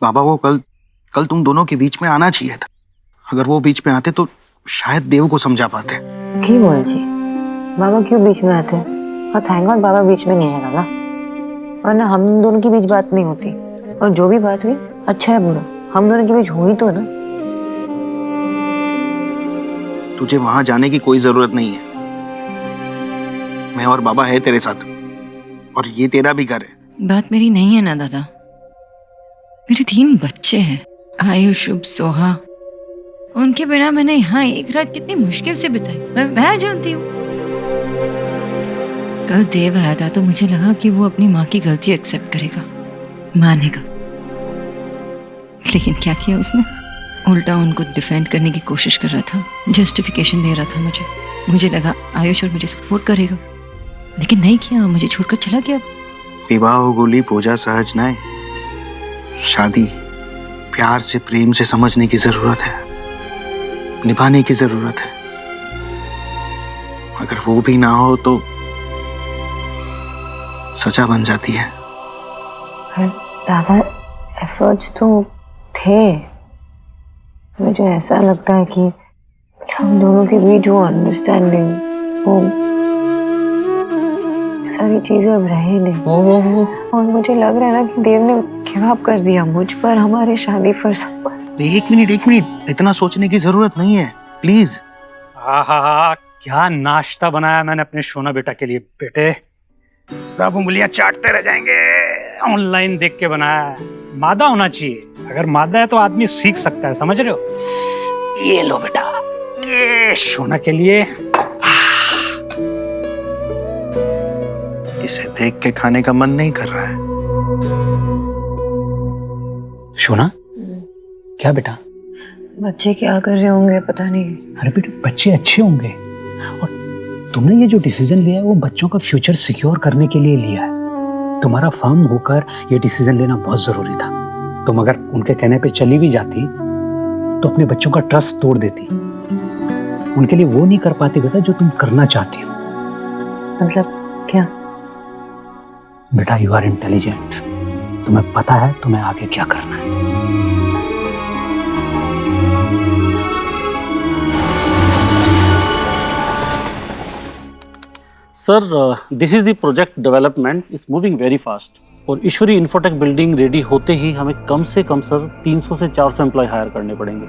बाबा को कल कल तुम दोनों के बीच में आना चाहिए था। अगर वो बीच में आते तो शायद देव को समझा पाते। क्यों बोल जी, बाबा क्यों बीच में आते? और थैंक गॉड बाबा बीच में नहीं आएगा ना, वरना हम दोनों के बीच बात नहीं होती। और जो भी बात हुई, अच्छा है बुरा, हम दोनों के बीच हुई तो ना। तुझे वहां जाने की कोई जरूरत नहीं है। मैं और बाबा है तेरे साथ, और ये तेरा भी घर है। बात मेरी नहीं है ना दादा, मेरे 3 बच्चे हैं, आयुष, शुभ, सोहा। उनके बिना मैंने यहाँ एक रात कितनी मुश्किल से बिताई, मैं जानती हूँ। कल देव आया था तो मुझे लगा कि वो अपनी माँ की गलती एक्सेप्ट करेगा, मानेगा, लेकिन क्या किया उसने? उल्टा उनको डिफेंड करने की कोशिश कर रहा था, जस्टिफिकेशन दे रहा था मुझे लगा आयुष और मुझे सपोर्ट करेगा, लेकिन नहीं किया, मुझे छोड़कर चला गया। विवाह गोली पूजा सहज नाय, शादी प्यार से, प्रेम से समझने की जरूरत है, निभाने की जरूरत है। अगर वो भी ना हो तो सजा बन जाती है। पर दादा एफर्ट्स तो थे। मुझे ऐसा लगता है कि हम दोनों के बीच वो अंडरस्टैंडिंग, वो सारी चीजें अब रहे नहीं। और मुझे लग रहा है ना कि देव ने गिव अप कर दिया मुझ पर, हमारी शादी पर, सब पर। एक मिनट, इतना सोचने की जरूरत नहीं है, प्लीज। आहा, क्या नाश्ता बनाया मैंने अपने सोना बेटा के लिए। बेटे सब उंगलियां चाटते रह जाएंगे, ऑनलाइन देख के बनाया है। मादा होना चाहिए, अगर मादा है तो आदमी सीख सकता है, समझ रहे हो। ये लो बेटा, ये सोना के लिए। इसे देख के खाने का मन नहीं कर रहा है। सोना, क्या बेटा? बच्चे क्या कर रहे होंगे पता नहीं। अरे बेटा, बच्चे अच्छे होंगे, और तुमने ये जो डिसीजन लिया है वो बच्चों का फ्यूचर सिक्योर करने के लिए लिया है। तुम्हारा फर्म होकर ये डिसीजन लेना बहुत जरूरी था। तुम अगर उनके कहने पे चली भी जाती तो अपने बच्चों का ट्रस्ट तोड़ देती, उनके लिए वो नहीं कर पाती बेटा जो तुम करना चाहती हो। मतलब क्या? बेटा, यू आर इंटेलिजेंट, तुम्हें पता है तुम्हें आगे क्या करना है। Sir, this is the project development is moving very fast, और ईश्वरी इंफोटेक बिल्डिंग रेडी होते ही हमें कम से कम सर 300 से 400 एम्प्लॉय हायर करने पड़ेंगे।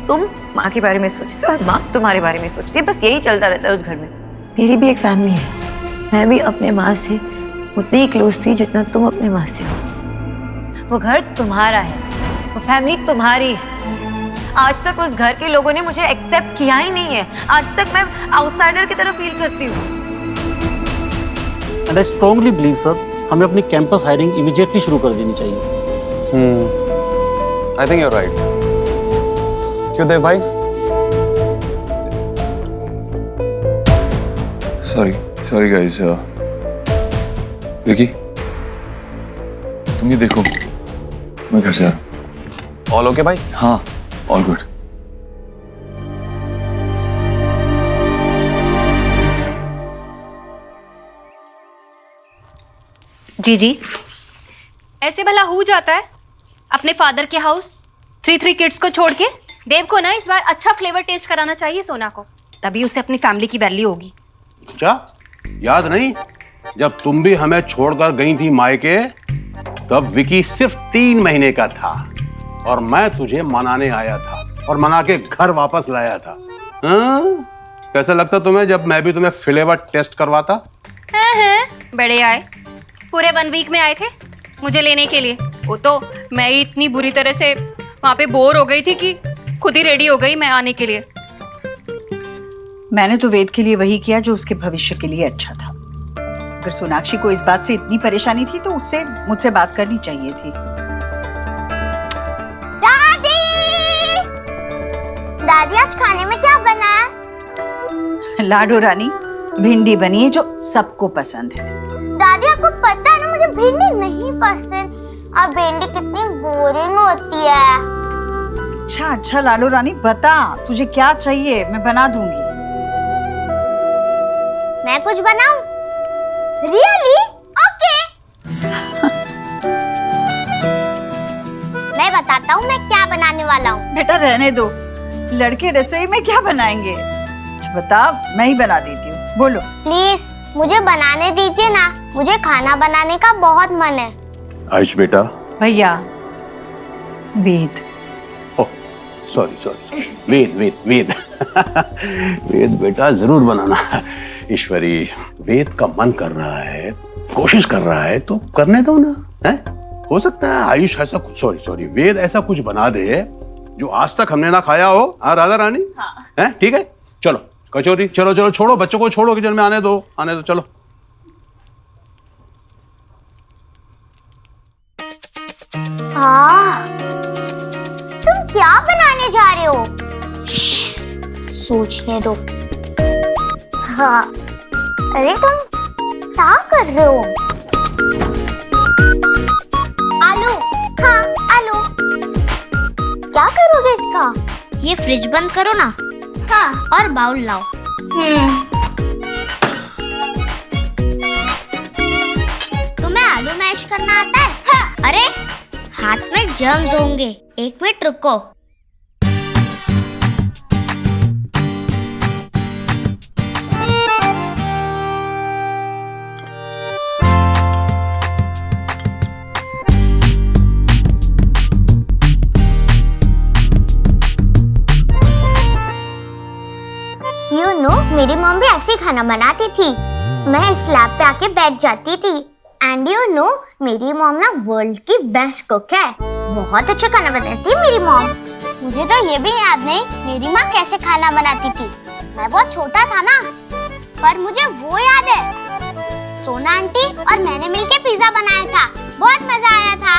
तुम माँ के बारे में सोचते हो और माँ तुम्हारे बारे में सोचती है, बस यही चलता रहता है उस घर में। मेरी भी एक फैमिली है, मैं भी अपने माँ से उतनी ही क्लोज थी जितना तुम अपने माँ से हो। वो घर तुम्हारा है, वो फैमिली तुम्हारी है। आज तक उस घर के लोगों ने मुझे एक्सेप्ट किया ही नहीं है। आज तक मैं आउटसाइडर की तरह फील करती हूँ। And I strongly believe sir, हमें अपनी कैंपस हायरिंग इमीडिएटली शुरू कर देनी चाहिए। I think you are right. क्यों देव भाई? Sorry guys. विकी, तुम ये देखो, मैं घर से आ रहा हूँ। ऑल ओके भाई? हाँ, ऑल गुड। जी, ऐसे भला हो जाता है अपने फादर के हाउस 3 किड्स को छोड़ के? देव को ना इस बार अच्छा फ्लेवर टेस्ट कराना चाहिए सोना को, तभी उसे अपनी फैमिली की वैल्यू होगी। क्या याद नहीं, जब तुम भी हमें छोड़कर गई थी मायके, तब विकी सिर्फ 3 महीने का था और मैं तुझे मनाने आया था और मना के घर वापस लाया था। कैसा लगता तुम्हें जब मैं भी तुम्हें फ्लेवर टेस्ट करवाता? हैं, बड़े आए, पूरे 1 वीक में आए थे मुझे लेने के लिए। वो तो मैं ही इतनी बुरी तरह से वहां पे बोर हो गई थी कि खुद ही रेडी हो गई मैं आने के लिए। मैंने तो वेद के लिए वही किया जो उसके भविष्य के लिए अच्छा था। अगर सोनाक्षी को इस बात से इतनी परेशानी थी तो उससे मुझसे बात करनी चाहिए थी। दादी आज खाने में क्या बना है? लाडो रानी, भिंडी बनी है जो सबको पसंद है। दादी आपको पता है ना मुझे भिंडी नहीं पसंद, और भिंडी कितनी बोरिंग होती है। अच्छा लाडो रानी, बता तुझे क्या चाहिए, मैं बना दूंगी। मैं कुछ बनाऊं? रियली? ओके। बताता हूँ मैं क्या बनाने वाला हूँ। बेटा रहने दो, लड़के रसोई में क्या बनाएंगे? अच्छा बता, मैं ही बना देती हूँ, बोलो। प्लीज मुझे बनाने दीजिए ना, मुझे खाना बनाने का बहुत मन है। आयुष बेटा। भैया, वेद। सॉरी वेद वेद वेद वेद बेटा जरूर बनाना। ईश्वरी, वेद का मन कर रहा है, कोशिश कर रहा है तो करने दो ना, है? हो सकता है आयुष ऐसा कुछ सॉरी वेद ऐसा कुछ बना दे जो आज तक हमने ना खाया हो। हाँ राधा रानी, है ठीक है। चलो कचौरी, चलो छोड़ो, बच्चों को छोड़ो किचन में, आने दो चलो। तुम क्या बनाने जा रहे हो? सोचने दो। हाँ, अरे तुम क्या कर रहे हो? आलू, हाँ आलू। क्या करोगे इसका? ये फ्रिज बंद करो ना। हाँ, और बाउल लाओ। तुम्हें आलू मैश करना आता है? हाँ। अरे हाथ में जर्म्स होंगे, एक मिनट रुको। मेरी मॉम भी ऐसे खाना बनाती थी। मैं इस लैब पे आके बैठ जाती थी। एंड मेरी मॉम ना वर्ल्ड की बेस्ट कुक है। बहुत अच्छा खाना बनाती है मेरी मॉम। मुझे तो ये भी याद नहीं मेरी माँ कैसे खाना बनाती थी। मैं बहुत छोटा था ना, पर मुझे वो याद है, सोना आंटी और मैंने मिलके पिज्जा बनाया था, बहुत मजा आया था।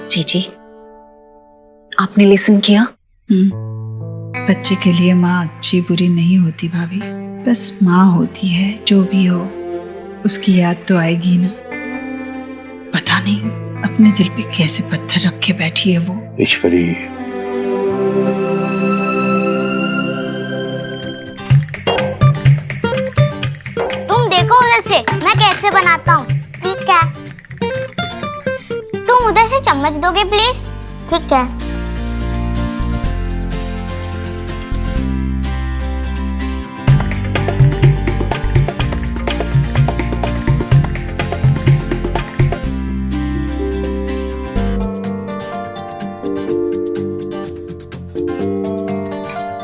जीजी, आपने लिसन किया? बच्चे के लिए माँ अच्छी बुरी नहीं होती भाभी, बस माँ होती है। जो भी हो उसकी याद तो आएगी ना। पता नहीं अपने दिल पे कैसे पत्थर रख के बैठी है वो। ईश्वरी, तुम देखो उधर से मैं कैसे बनाता हूँ। ठीक है, तुम उधर से चम्मच दोगे प्लीज? ठीक है।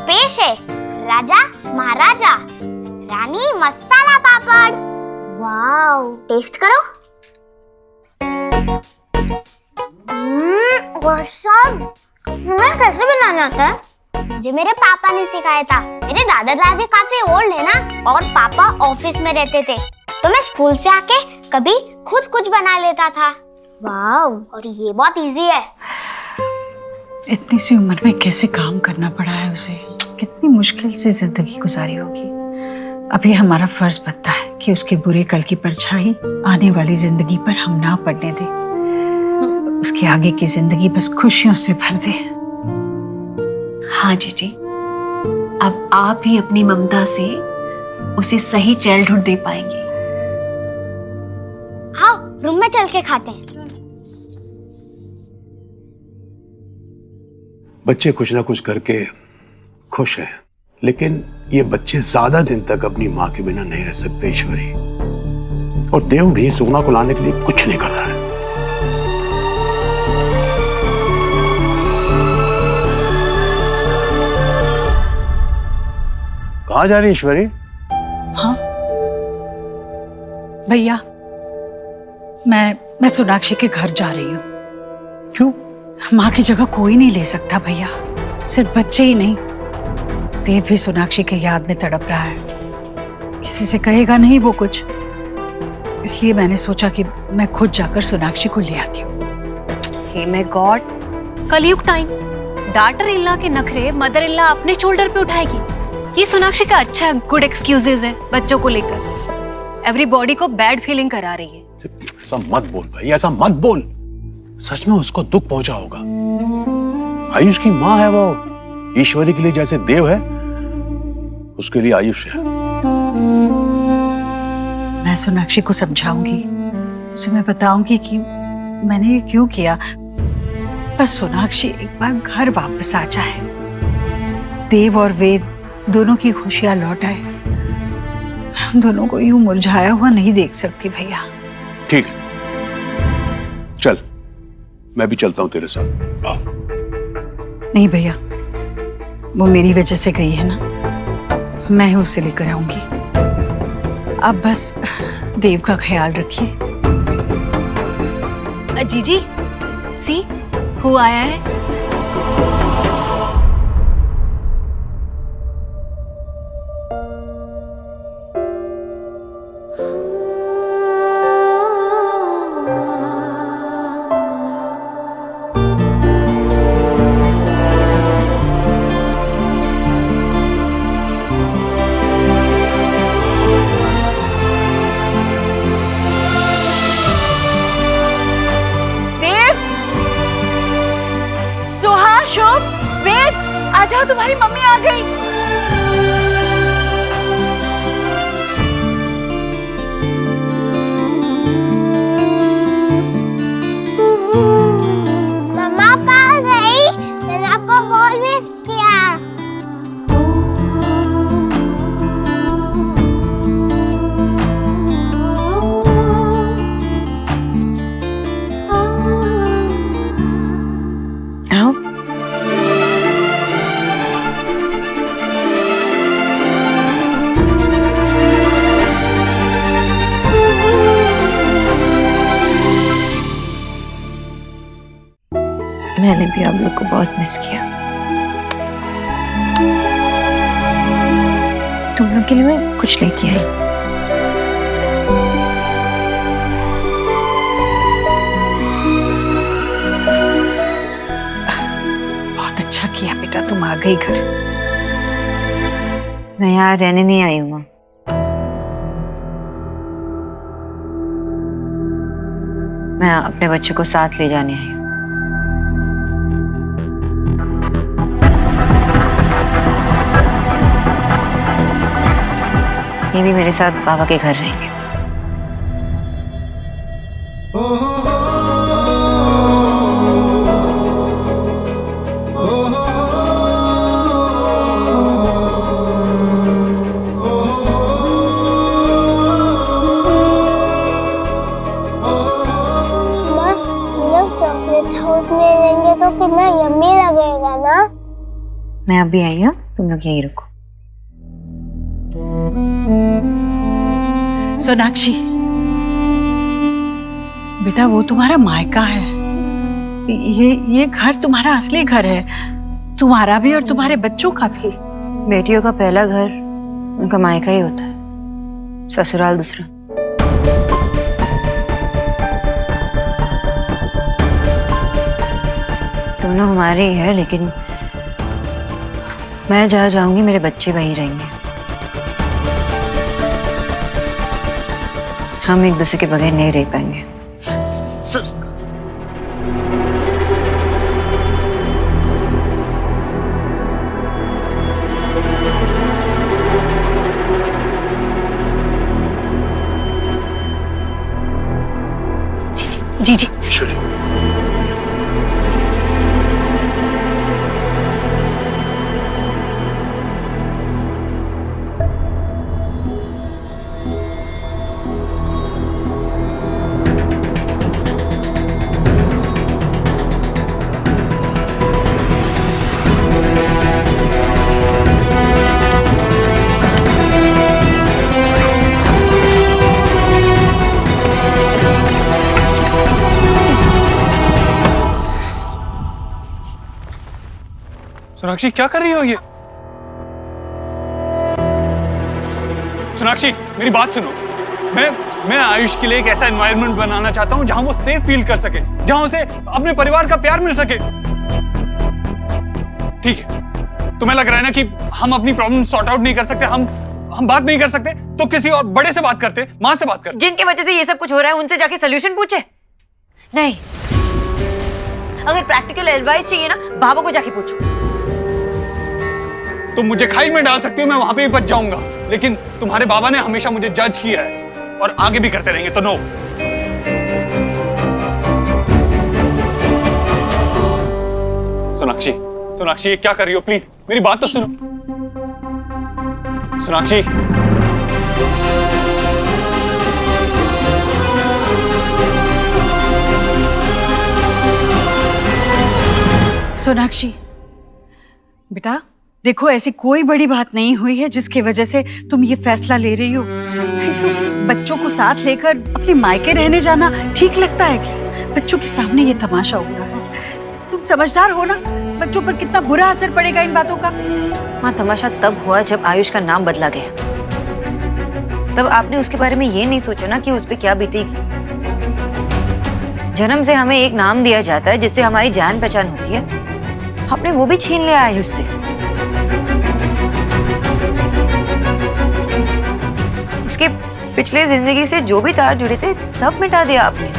पेश है राजा महाराजा रानी मसाला पापड़। वाओ, टेस्ट करो। तुम्हें कैसे बनाना आता है? मुझे मेरे पापा ने सिखाया था। मेरे दादा दादी काफी ओल्ड है ना, और पापा ऑफिस में रहते थे, तो मैं स्कूल से आके कभी खुद कुछ बना लेता था। वाओ, और ये बहुत इजी है। इतनी सी उम्र में कैसे काम करना पड़ा है उसे, कितनी मुश्किल से जिंदगी गुजारी होगी। अभी हमारा फर्ज बनता है कि उसके बुरे कल की परछाई आने वाली जिंदगी पर हम ना पड़ने दें। उसके आगे की जिंदगी बस खुशियों से भर दे। हाँ जीजी, अब आप ही अपनी ममता से उसे सही चाइल्डहुड दे पाएंगे। आओ रूम में चल के खाते हैं। बच्चे कुछ ना कुछ करके खुश हैं, लेकिन ये बच्चे ज्यादा दिन तक अपनी माँ के बिना नहीं रह सकते ईश्वरी। और देव भी सोना को लाने के लिए कुछ नहीं कर रहा है। कहाँ जा रही है ईश्वरी? हाँ भैया, मैं सोनाक्षी के घर जा रही हूँ। क्यों? माँ की जगह कोई नहीं ले सकता भैया। सिर्फ बच्चे ही नहीं, देव भी सोनाक्षी के याद में तड़प रहा है। किसी से कहेगा नहीं वो कुछ, इसलिए मैंने सोचा कि मैं खुद जाकर सोनाक्षी को ले आती हूँ। हे माय गॉड, कलयुग टाइम। डॉटर इन लॉ के नखरे मदर इन लॉ अपने शोल्डर पे उठाएगी। ये सोनाक्षी का अच्छा गुड एक्सक्यूजेज है बच्चों को लेकर। एवरीबॉडी को बैड फीलिंग करा रही है। ऐसा मत बोल भाई, ऐसा मत बोल। सच में उसको दुख पहुंचा होगा। आयुष की माँ है वो। ईश्वरी के लिए जैसे देव है, उसके लिए आयुष है। मैं सोनाक्षी को समझाऊंगी, उसे मैं बताऊंगी कि मैंने ये क्यों किया। बस सोनाक्षी एक बार घर वापस आ जाए, देव और वेद दोनों की खुशियां लौट आए। मैं उन दोनों को यूं मुरझाया हुआ नहीं देख सकती भैया। ठीक, चल मैं भी चलता हूं तेरे साथ। नहीं भैया, वो मेरी वजह से गई है ना, मैं ही उसे लेकर आऊंगी। अब बस देव का ख्याल रखिए। जीजी सी हु आया है। सोहा, शोभ, वेद, आ जाओ, तुम्हारी मम्मी आ गई। मम्मा आ गई, मैंने आपको बॉल मिस किया। आओ। मैंने भी आप लोग को बहुत मिस किया। तुम लोग के लिए मैं कुछ लेके आई। बहुत अच्छा किया बेटा, तुम आ गई घर। मैं यहाँ रहने नहीं आई हूँ माँ। मैं अपने बच्चे को साथ ले जाने आई हूँ। ये भी मेरे साथ बाबा के घर रहेंगे। चॉकलेट हाउस में रहेंगे तो कितना यम्मी लगेगा ना। मैं अभी आई हूँ, तुम लोग यहीं रुको। सोनाक्षी बेटा, वो तुम्हारा मायका है। ये घर तुम्हारा असली घर है, तुम्हारा भी और तुम्हारे बच्चों का भी। बेटियों का पहला घर उनका मायका ही होता है, ससुराल दूसरा। दोनों हमारे ही है, लेकिन मैं जहाँ जाऊंगी मेरे बच्चे वहीं रहेंगे। हम एक दूसरे के बगैर नहीं रह पाएंगे। जी जी सोनाक्षी क्या कर रही हो ये? सोनाक्षी मेरी बात सुनो। मैं आयुष के लिए एक ऐसा एनवायरनमेंट बनाना चाहता हूं जहां वो सेफ फील कर सके, जहां उसे अपने परिवार का प्यार मिल सके। ठीक है, तुम्हें लग रहा है ना कि हम अपनी प्रॉब्लम सॉर्ट आउट नहीं कर सकते, हम बात नहीं कर सकते, तो किसी और बड़े से बात करते, माँ से बात करते। जिनकी वजह से ये सब कुछ हो रहा है उनसे जाके सोल्यूशन पूछे? नहीं, अगर प्रैक्टिकल एडवाइस चाहिए ना, बाबा को जाके पूछो। तुम मुझे खाई में डाल सकती हो, मैं वहां पे भी बच जाऊंगा, लेकिन तुम्हारे बाबा ने हमेशा मुझे जज किया है। और आगे भी करते रहेंगे। तो नो। सोनाक्षी, सोनाक्षी ये क्या कर रही हो? प्लीज मेरी बात तो सुनो। सोनाक्षी, सोनाक्षी बेटा देखो, ऐसी कोई बड़ी बात नहीं हुई है जिसकी वजह से तुम ये फैसला ले रही हो। ऐसे बच्चों को साथ लेकर अपने मायके रहने जाना ठीक लगता है क्या? बच्चों के सामने ये तमाशा हो रहा है। तुम समझदार हो ना, बच्चों पर कितना बुरा असर पड़ेगा इन बातों का। माँ, तमाशा तब हुआ जब आयुष का नाम बदला गया। तब आपने उसके बारे में ये नहीं सोचा ना कि उस पर क्या बीतेगी। जन्म से हमें एक नाम दिया जाता है जिससे हमारी जान पहचान होती है, आपने वो भी छीन लिया आयुष से। उसके पिछले जिंदगी से जो भी तार जुड़े थे सब मिटा दिया आपने।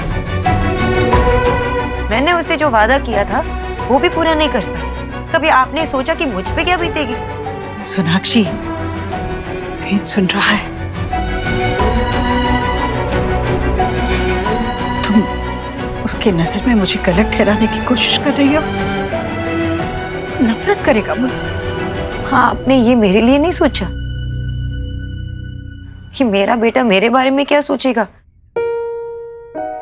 मैंने उससे जो वादा किया था वो भी पूरा नहीं कर पाई। कभी आपने सोचा कि मुझ पे क्या बीतेगी? सोनाक्षी, वेद सुन रहा है। तुम उसके नजर में मुझे गलत ठहराने की कोशिश कर रही हो। नफरत करेगा मुझसे। हाँ, आपने ये मेरे लिए नहीं सोचा कि मेरा बेटा मेरे बारे में क्या सोचेगा।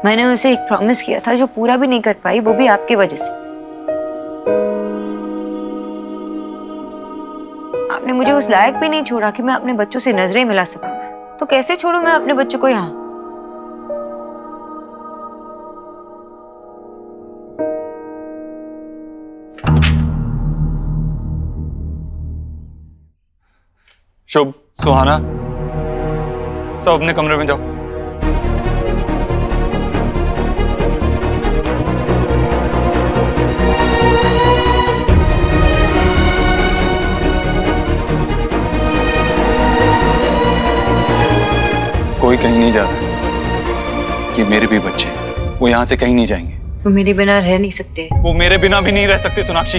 मैंने उसे एक प्रॉमिस किया था जो पूरा भी नहीं कर पाई, वो भी आपकी वजह से। आपने मुझे उस लायक भी नहीं छोड़ा कि मैं अपने बच्चों से नजरें मिला सकूं। तो कैसे छोड़ूं मैं अपने बच्चों को यहाँ? शुभ, सुहाना, सब अपने कमरे में जाओ। कोई कहीं नहीं जा रहा। ये मेरे भी बच्चे हैं, वो यहाँ से कहीं नहीं जाएंगे। वो मेरे बिना रह नहीं सकते। वो मेरे बिना भी नहीं रह सकते। सोनाक्षी,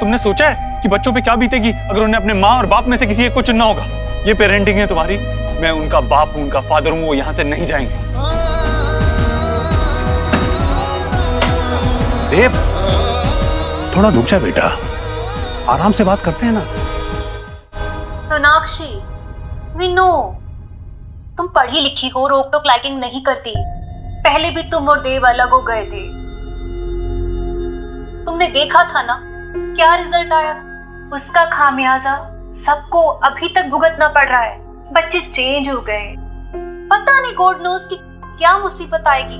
तुमने सोचा है कि बच्चों पे क्या बीतेगी अगर उन्हें अपने माँ और बाप में से किसी एक को चुनना होगा? ये पेरेंटिंग है तुम्हारी, मैं उनका बाप हूं, उनका फादर हूं, वो यहाँ से नहीं जाएंगे। देव, थोड़ा रुक जा बेटा, आराम से बात करते हैं ना। सोनाक्षी, वी नो तुम पढ़ी लिखी हो, रोक टोक लाइकिंग नहीं करती। पहले भी तुम और देव अलग हो गए थे। तुमने देखा था ना क्या रिजल्ट आया था। उसका खामियाजा सबको अभी तक भुगतना पड़ रहा है। बच्चे चेंज हो गए, पता नहीं गॉड नोस की क्या मुसीबत आएगी।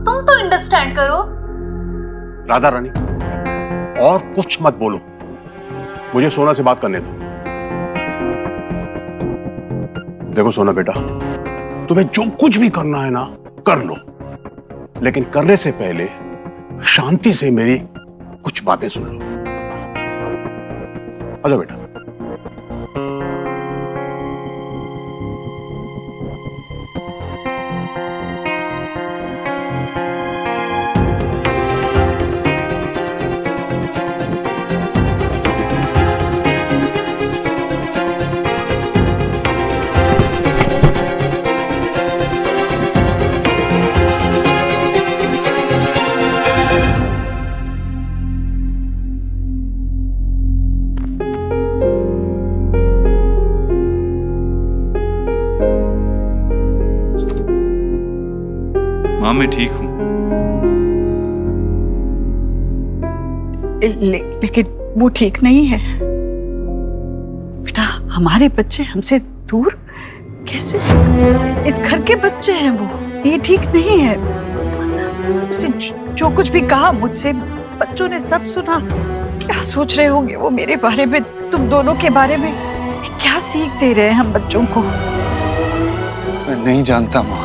तुम तो अंडरस्टैंड करो। राधा रानी, और कुछ मत बोलो, मुझे सोना से बात करने दो। देखो सोना बेटा, तुम्हें जो कुछ भी करना है ना कर लो, लेकिन करने से पहले शांति से मेरी कुछ बातें सुन लो। आजा बेटा। माँ, मैं ठीक हूं। लेकिन वो ठीक नहीं है बेटा। हमारे बच्चे हमसे दूर कैसे? इस घर के बच्चे हैं वो, ये ठीक नहीं है। उसे जो कुछ भी कहा मुझसे, बच्चों ने सब सुना। क्या सोच रहे होंगे वो मेरे बारे में, तुम दोनों के बारे में? क्या सीख दे रहे हैं हम बच्चों को? मैं नहीं जानता माँ,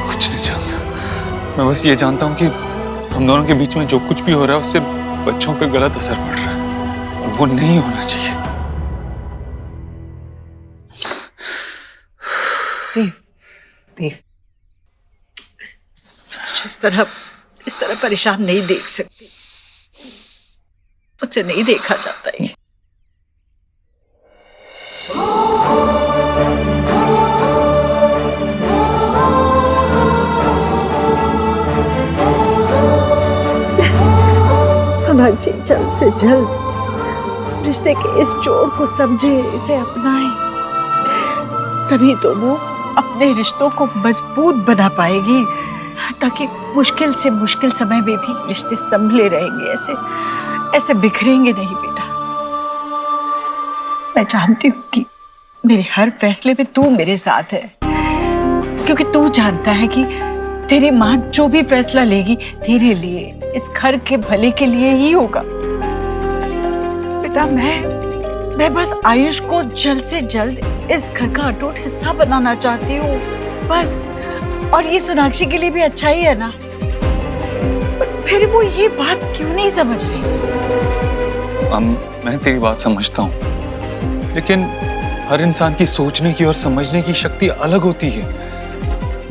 कुछ नहीं जानता। मैं बस ये जानता हूँ कि हम दोनों के बीच में जो कुछ भी हो रहा है उससे बच्चों पे गलत असर पड़ रहा है, और वो नहीं होना चाहिए। देव, देव, तुझे इस तरह परेशान नहीं देख सकती। मुझसे नहीं देखा जाता है। माँ जी जल्द से जल्द रिश्ते के इस जोड़ को समझे, इसे अपनाए, तभी तो वो अपने रिश्तों को मजबूत बना पाएगी, ताकि मुश्किल से मुश्किल समय में भी रिश्ते संभले रहेंगे, ऐसे बिखरेंगे नहीं बेटा। मैं जानती हूँ कि मेरे हर फैसले में तू मेरे साथ है, क्योंकि तू जानता है कि तेरी माँ जो भी फैसला लेगी तेरे लिए, इस घर के भले के लिए ही होगा। बेटा मैं बस आयुष को जल्द से जल्द इस घर का अटूट हिस्सा बनाना चाहती हूँ, बस। और ये सोनाक्षी के लिए भी अच्छा ही है ना। पर फिर वो ये बात क्यों नहीं समझ रही? मैं तेरी बात समझता हूँ, लेकिन हर इंसान की सोचने की और समझने की शक्ति अलग होती है।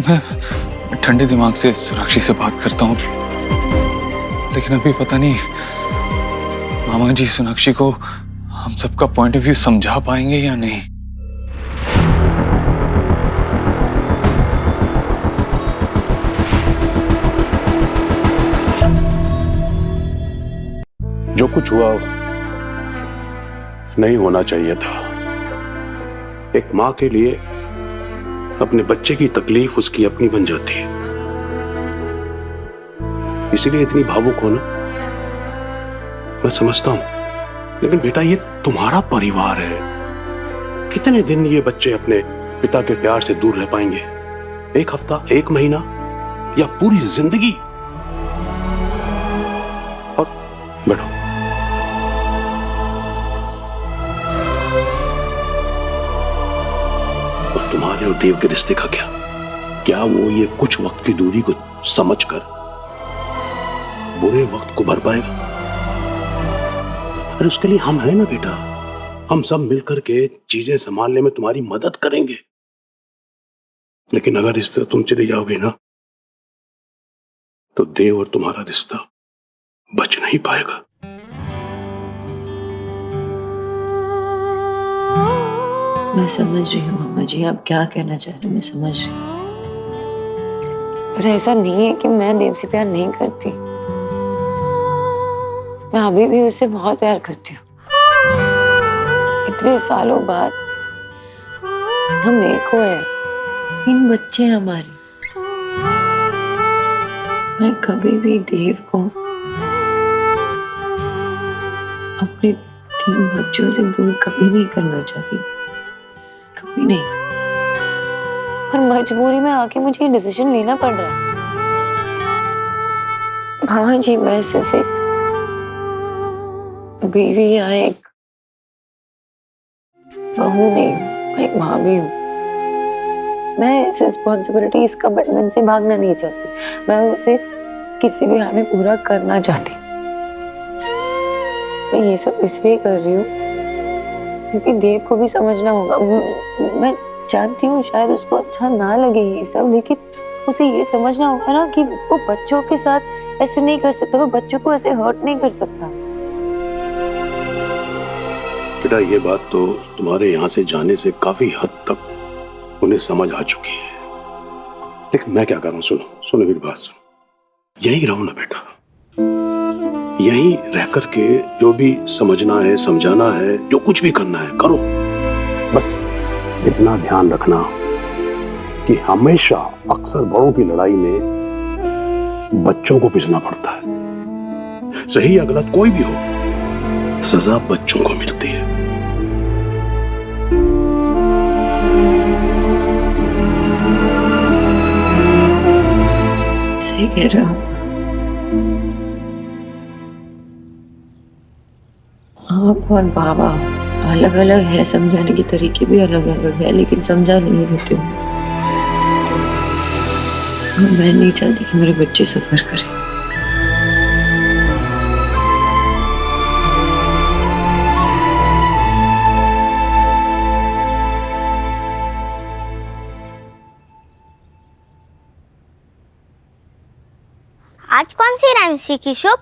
मैं ठंडे दिमाग से सोनाक्षी से बात करता हूँ, लेकिन अभी पता नहीं मामा जी सोनाक्षी को हम सबका पॉइंट ऑफ व्यू समझा पाएंगे या नहीं। जो कुछ हुआ नहीं होना चाहिए था। एक मां के लिए अपने बच्चे की तकलीफ उसकी अपनी बन जाती है, इसीलिए इतनी भावुक होना मैं समझता हूं। लेकिन बेटा, ये तुम्हारा परिवार है। कितने दिन ये बच्चे अपने पिता के प्यार से दूर रह पाएंगे? एक हफ्ता, एक महीना, या पूरी जिंदगी? और बैठो। तुम्हारे और देव के रिश्ते का क्या वो ये कुछ वक्त की दूरी को समझकर बुरे वक्त को भर पाएगा? अरे उसके लिए हम हैं ना बेटा। हम सब मिलकर के चीजें संभालने में तुम्हारी मदद करेंगे। लेकिन अगर इस तरह तुम चले जाओगे ना, तो देव और तुम्हारा रिश्ता बच नहीं पाएगा। मैं समझ रही हूँ मामा जी, आप क्या कहना चाह रहे हैं, मैं समझ रही हूँ। पर ऐसा नहीं है कि मैं देव से प्यार नहीं करती। मैं अभी भी उससे बहुत प्यार करती हूँ। इतने सालों बाद हम एक हुए हैं, 3 बच्चे हैं हमारे। मैं कभी भी देव को अपने 3 बच्चों से दूर कभी नहीं करना चाहती, कभी नहीं। पर मजबूरी में आके मुझे ये डिसीजन लेना पड़ रहा है। हाँ जी, मैं सिर्फ एक बीवी या एक बहू नहीं, मैं एक माँ भी हूँ। मैं इस रिस्पॉन्सिबिलिटी, इस कमिटमेंट से भागना नहीं चाहती। मैं उसे किसी भी हाल में पूरा करना चाहती। मैं ये सब इसलिए कर रही हूँ क्योंकि देव को भी समझना होगा। मैं जानती हूँ शायद उसको अच्छा ना लगे ये सब, लेकिन उसे ये समझना होगा ना कि वो बच्चों के साथ ऐसे नहीं कर सकता, वो बच्चों को ऐसे हर्ट नहीं कर सकता। बेटा, ये बात तो तुम्हारे यहाँ से जाने से काफी हद तक उन्हें समझ आ चुकी है। लेकिन मैं क्या करूँ? सुनो मेरी बात सुनो। यहीं रहो ना बेटा, यहीं रह करके जो भी समझना है, समझाना है, जो कुछ भी करना है करो। बस इतना ध्यान रखना कि हमेशा अक्सर बड़ों की लड़ाई में बच्चों को पिसना पड़ता है। सही या गलत कोई भी हो, सजा बच्चों को मिलती है। सही कह रहे हो आप और बाबा। अलग अलग है, समझाने के तरीके भी अलग अलग है, लेकिन समझा नहीं लेते हूँ। मैं नहीं चाहती कि मेरे बच्चे सफर करें। आज कौन सी राइम सीखी शुभ?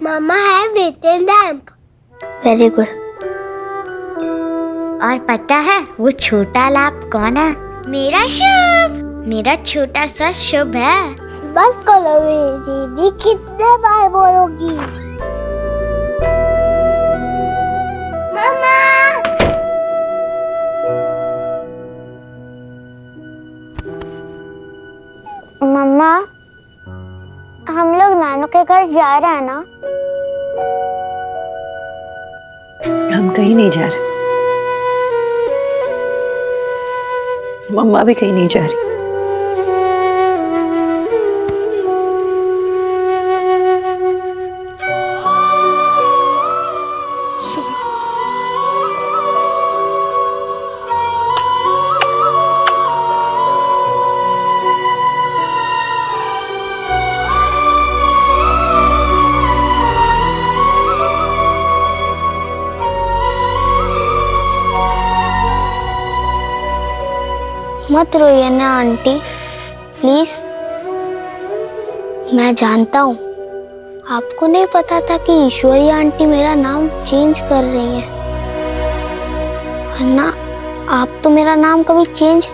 मामा है बेटे लैंप। Very good. और पता है वो छोटा लैंप कौन है? मेरा शुभ, मेरा छोटा सा शुभ है। बस करो दीदी, कितने बार बोलोगी? जा रहा है ना? हम कहीं नहीं जा रहे, मम्मा भी कहीं नहीं जा रही। मत रोइए ना आंटी, प्लीज। मैं जानता हूँ आपको नहीं पता था कि ईश्वरी आंटी मेरा नाम चेंज कर रही है, वरना आप तो मेरा नाम कभी चेंज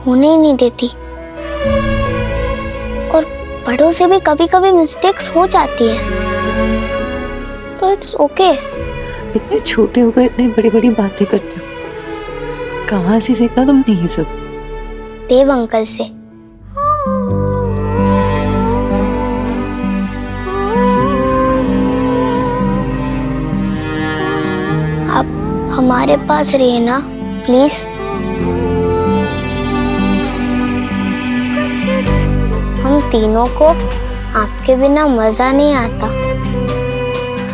होने ही नहीं देती। और बड़ों से भी कभी कभी मिस्टेक्स हो जाती है, तो इट्स ओके। इतने छोटे होकर इतनी बड़ी बड़ी बातें करते हो, कहाँ से सीखा तुमने ये सब? देव अंकल से। आप हमारे पास रहिए ना प्लीज। हम तीनों को आपके बिना मजा नहीं आता।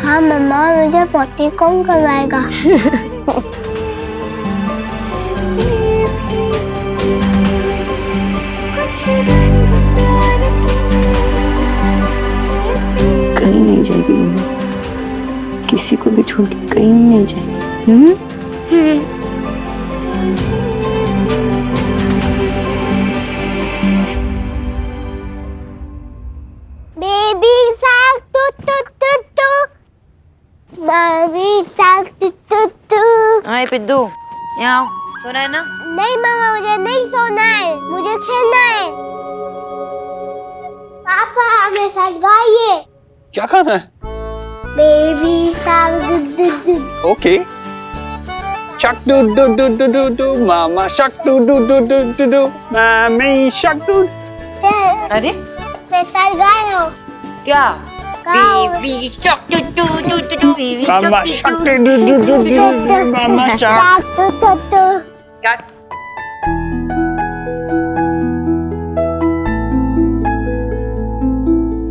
हाँ मम्मा, मुझे पोती कौन करवाएगा? कहीं नहीं जाएगी मम्मा, किसी को भी छोड़ के कहीं नहीं जाएगी। Baby shark doo doo doo doo, baby shark doo doo doo. Hi Piddu, यहाँ आओ, सोना है ना? नहीं मामा, मुझे नहीं सोना है, मुझे खेलना है। पापा हमें साथ गाइए। क्या खाना है? Baby shark doo doo doo. Okay. Shark doo doo doo doo doo doo, mama shark doo doo doo doo doo doo, mommy shark do. अरे मेरे साथ गाए हो क्या? गाओ। Baby shark doo doo doo doo doo, baby mama shark doo doo doo doo doo doo, mama shark. Shark doo doo doo. Cut.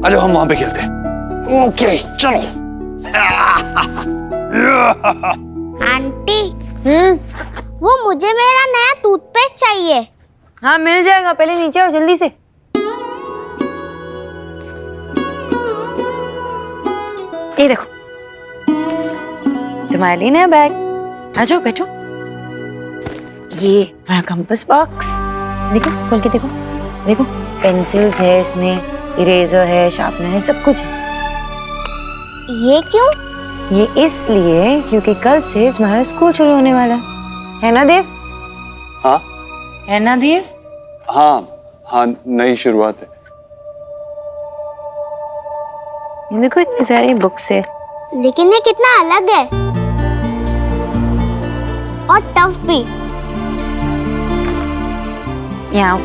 अरे हम वहां पे खेलते हैं। ओके चलो। आंटी, वो मुझे मेरा नया टूथपेस्ट चाहिए। हाँ मिल जाएगा, पहले नीचे आओ जल्दी से। ये देखो तुम्हारे लिए नया बैग, आ जाओ बैठो। ये हमारा कंपास बॉक्स, देखो खोल के देखो। देखो पेंसिल्स है इसमें, इरेजर है, शार्पनर है, सब कुछ है। ये क्यों? ये इसलिए क्योंकि कल से तुम्हारा स्कूल शुरू होने वाला है ना देव? हाँ है ना देव? हाँ हाँ, नई शुरुआत है। ये देखो इतनी सारी बुक्स है। लेकिन ये कितना अलग है और टफ भी। यहाँ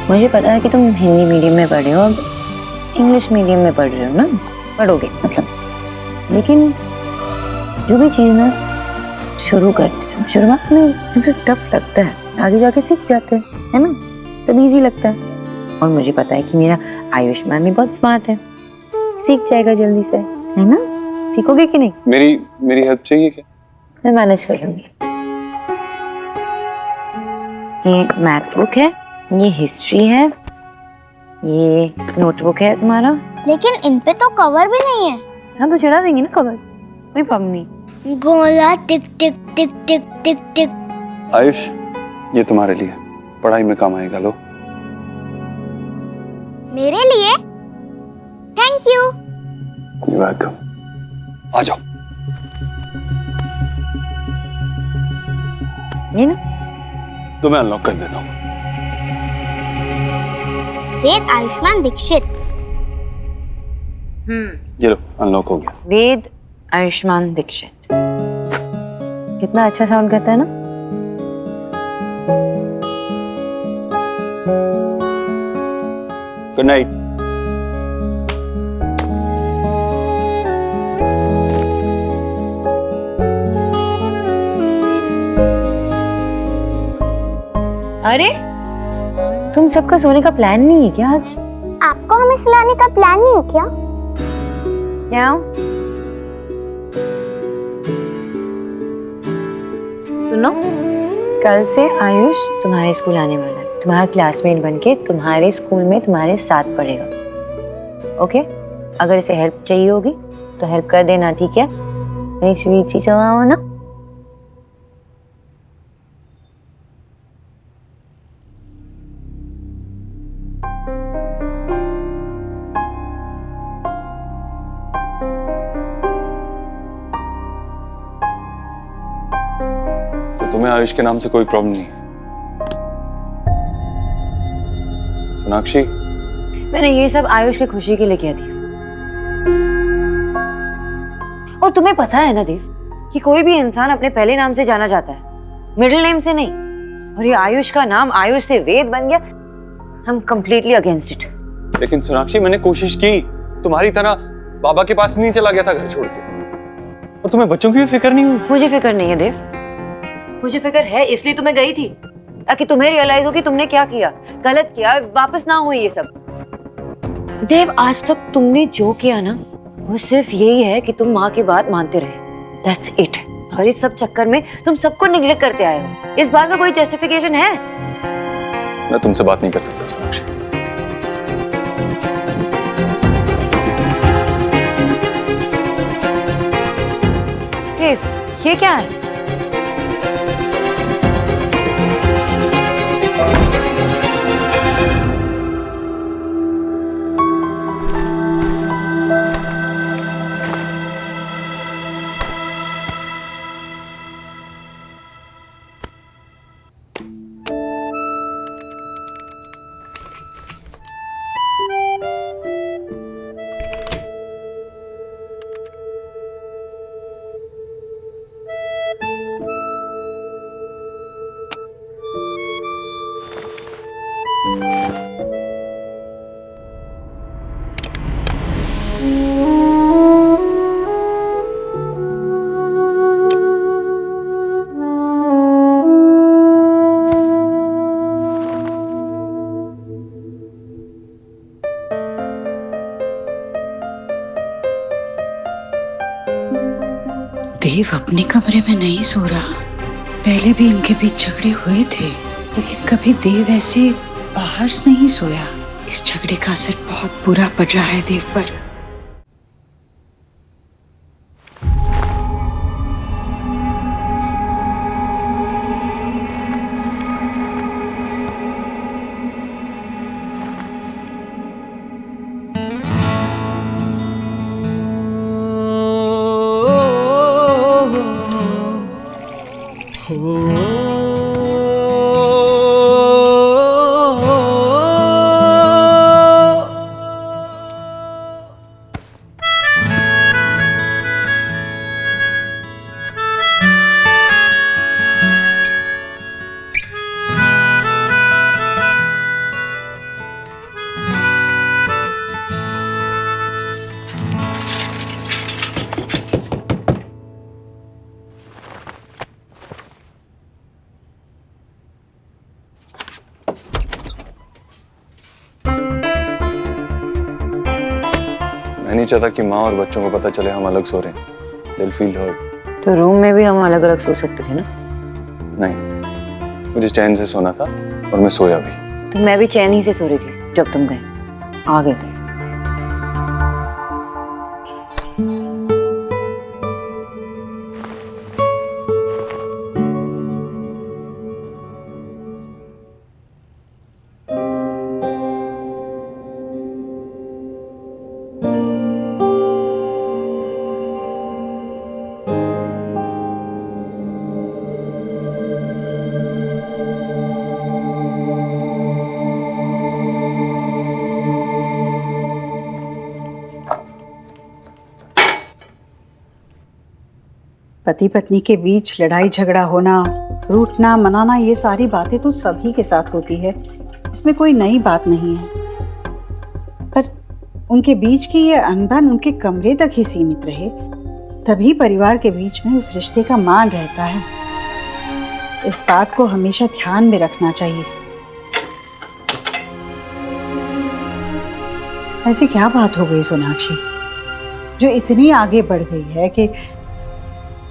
मुझे पता है कि तुम हिंदी मीडियम में पढ़ रहे हो, अब इंग्लिश मीडियम में पढ़ रहे हो ना, पढ़ोगे मतलब, लेकिन जो भी चीज़ ना शुरू करते हैं शुरुआत में मुझे टफ लगता है, आगे जाके सीख जाते हैं, है ना, तब इजी लगता है। और मुझे पता है कि मेरा आयुष्मान भी बहुत स्मार्ट है, सीख जाएगा जल्दी से, है ना? सीखोगे कि नहीं? मेरी हेल्प चाहिए क्या? मैं मैनेज कर लूंगी। ये मैथ बुक है, ये हिस्ट्री है, ये नोटबुक है तुम्हारा। लेकिन इन पे तो कवर भी नहीं है। हाँ तो चढ़ा देंगे ना कवर, कोई प्रॉब्लम नहीं। गोला टिक टिक टिक टिक टिक टिक। आयुष, ये तुम्हारे लिए, पढ़ाई में काम आएगा, लो। मेरे लिए? Thank you. वेलकम। आ जाओ। ये ना तो मैं अनलॉक कर देता हूँ। वेद आयुष्मान दीक्षित। ये लो, अनलॉक हो गया। वेद आयुष्मान दीक्षित, कितना अच्छा साउंड करता है ना? Good night. अरे तुम सबका सोने का प्लान नहीं है क्या आज? आपको हमें सुलाने का प्लान नहीं है क्या? क्या? सुनो, कल से आयुष तुम्हारे स्कूल आने वाला है, तुम्हारा क्लासमेट बनके तुम्हारे स्कूल में तुम्हारे साथ पढ़ेगा। ओके? अगर इसे हेल्प चाहिए होगी तो हेल्प कर देना, ठीक है? मेरी स्वीट सी चलाओ ना। तो तुम्हें आयुष के नाम से कोई प्रॉब्लम नहीं? सोनाक्षी, मैंने ये सब आयुष की खुशी के लिए किया थी। और तुम्हें पता है ना देव कि कोई भी इंसान अपने पहले नाम से जाना जाता है, मिडिल नेम से नहीं। और ये आयुष का नाम आयुष से वेद बन गया। हम कंप्लीटली अगेंस्ट इट। लेकिन सोनाक्षी, मैंने कोशिश की, तुम्हारी तरह बाबा के पास नहीं चला गया था घर छोड़ के। और तुम्हें बच्चों की भी फिक्र नहीं हुई? मुझे फिक्र नहीं है देव, मुझे फिक्र है, इसलिए तुम्हें गई थी ताकि तुम्हें रियलाइज हो कि तुमने क्या किया, गलत किया, वापस ना हो ये सब। देव, आज तक तुमने जो किया ना वो सिर्फ यही है कि तुम माँ की बात मानते रहे। That's it. और इस सब चक्कर में तुम सबको निग्लेक्ट करते आए हो। इस बात का कोई जस्टिफिकेशन है? मैं तुमसे बात नहीं कर सकता सोनाक्षी। देव, ये क्या है? देव अपने कमरे में नहीं सो रहा। पहले भी इनके बीच झगड़े हुए थे, लेकिन कभी देव ऐसे बाहर नहीं सोया। इस झगड़े का असर बहुत बुरा पड़ रहा है देव पर। मैं नहीं चाहता कि माँ और बच्चों को पता चले हम अलग सो रहे हैं। They'll feel hurt। तो रूम में भी हम अलग अलग सो सकते थे ना? नहीं, मुझे चैन से सोना था और मैं सोया भी। तो मैं भी चैन ही से सो रही थी जब तुम गए। आ गए तुम। पति पत्नी के बीच लड़ाई झगड़ा होना, रूठना मनाना, ये सारी बातें तो सभी के साथ होती है। इसमें कोई नई बात नहीं है। उनके बीच की ये अनबन उनके कमरे तक ही सीमित रहे, तभी परिवार के बीच में उस रिश्ते का मान रहता है। इस बात को हमेशा ध्यान में रखना चाहिए। ऐसी क्या बात हो गई सोनाक्षी जो इतनी आगे बढ़ गई है कि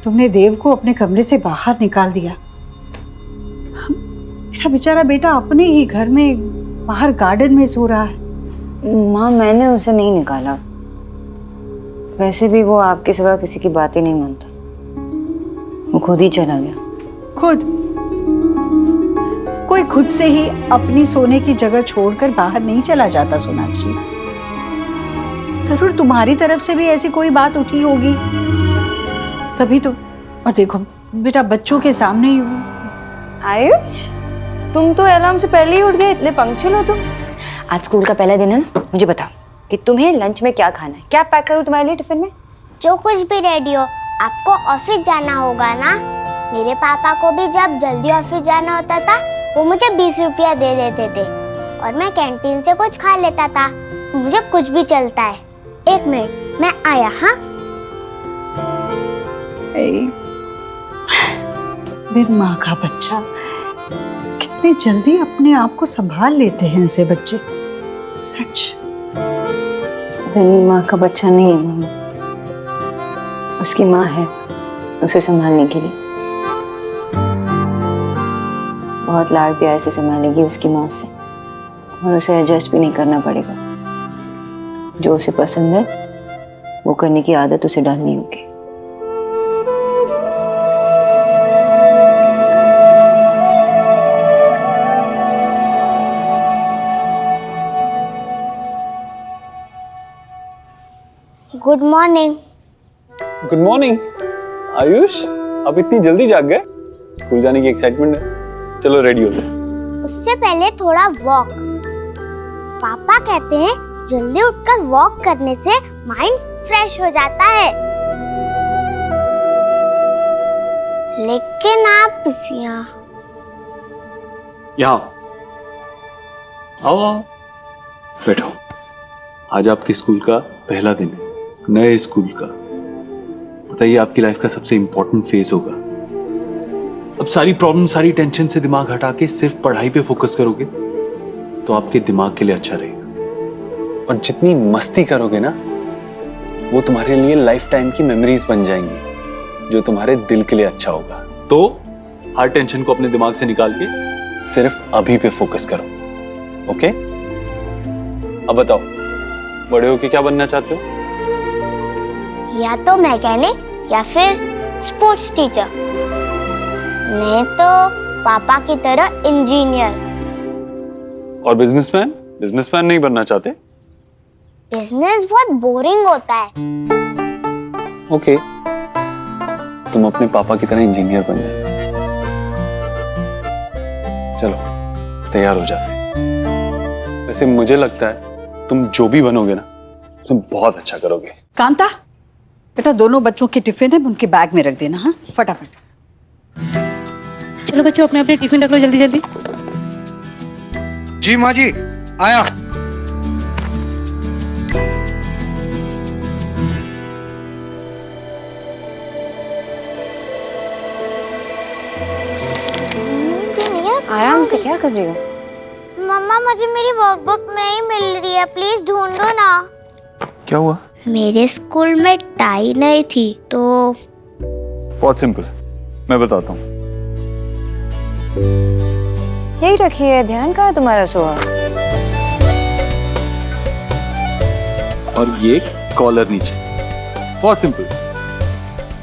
तुमने देव को अपने कमरे से बाहर निकाल दिया? मेरा बेचारा बेटा अपने ही घर में बाहर गार्डन में सो रहा है। माँ, मैंने उसे नहीं निकाला। वैसे भी वो आपके सिवा किसी की बात ही नहीं मानता। वो खुद ही चला गया। खुद? कोई खुद से ही अपनी सोने की जगह छोड़कर बाहर नहीं चला जाता सोनाक्षी। जरूर तुम्हारी तरफ से भी ऐसी कोई बात उठी होगी, तभी तो। और देखो बेटा, बच्चों के सामने ही। आयुष, तुम तो अलार्म से पहले ही उठ गए, इतने पंक्चुअल हो तुम। आज स्कूल का पहला दिन है ना, मुझे बताओ कि तुम्हें लंच में क्या खाना है? क्या पैक करूं तुम्हारे लिए टिफिन में? जो कुछ भी रेडी हो। आपको ऑफिस जाना होगा ना? मेरे पापा को भी जब जल्दी ऑफिस जाना होता था वो मुझे 20 रुपया दे देते थे और मैं कैंटीन से कुछ खा लेता था। मुझे कुछ भी चलता है। 1 मिनट, मैं आया। हाँ, मेरी माँ का बच्चा, कितने जल्दी अपने आप को संभाल लेते हैं ऐसे बच्चे। सच। मेरी माँ का बच्चा नहीं है मम्मी, उसकी माँ है उसे संभालने के लिए। बहुत लाड़ प्यार से संभालेगी उसकी माँ से, और उसे एडजस्ट भी नहीं करना पड़ेगा। जो उसे पसंद है वो करने की आदत उसे डालनी होगी। Good morning. Good morning. Ayush, आप इतनी जल्दी जाग गए? स्कूल जाने की एक्साइटमेंट है। चलो रेडी होते हैं। उससे पहले थोड़ा वॉक। पापा कहते हैं जल्दी उठकर वॉक करने से माइंड फ्रेश हो जाता है। लेकिन आप यहाँ आओ आओ, बैठो। आज आपके स्कूल का पहला दिन है, नए स्कूल का। बताइए, आपकी लाइफ का सबसे इंपॉर्टेंट फेज होगा। अब सारी प्रॉब्लम, सारी टेंशन से दिमाग हटा के सिर्फ पढ़ाई पे फोकस करोगे तो आपके दिमाग के लिए अच्छा रहेगा। और जितनी मस्ती करोगे ना, वो तुम्हारे लिए लाइफ टाइम की मेमोरीज बन जाएंगी, जो तुम्हारे दिल के लिए अच्छा होगा। तो हर टेंशन को अपने दिमाग से निकाल के सिर्फ अभी पे फोकस करो। ओके? अब बताओ, बड़े होके क्या बनना चाहते हो? या तो मैकेनिक या फिर स्पोर्ट्स टीचर, नहीं तो पापा की तरह इंजीनियर। और बिजनेसमैन? बिजनेसमैन नहीं बनना चाहते? बिजनेस बहुत बोरिंग होता है। ओके, तुम अपने पापा की तरह इंजीनियर बन जाओ। चलो तैयार हो जाते हैं। वैसे मुझे लगता है तुम जो भी बनोगे ना, तुम बहुत अच्छा करोगे। कांता, बेटा दोनों बच्चों के टिफिन है, उनके बैग में रख देना। हाँ, फटाफट। चलो बच्चों, अपने अपने टिफिन रख लो जल्दी जल्दी। जी माँ जी, आया। आराम से क्या कर रही हो? मम्मा, मुझे मेरी वर्कबुक नहीं मिल रही है, प्लीज ढूंढो ना। क्या हुआ? मेरे स्कूल में टाई नहीं थी तो। बहुत सिंपल, मैं बताता हूँ। यही रखी है, ध्यान कहाँ है तुम्हारा सोहा? और ये कॉलर नीचे। बहुत सिंपल,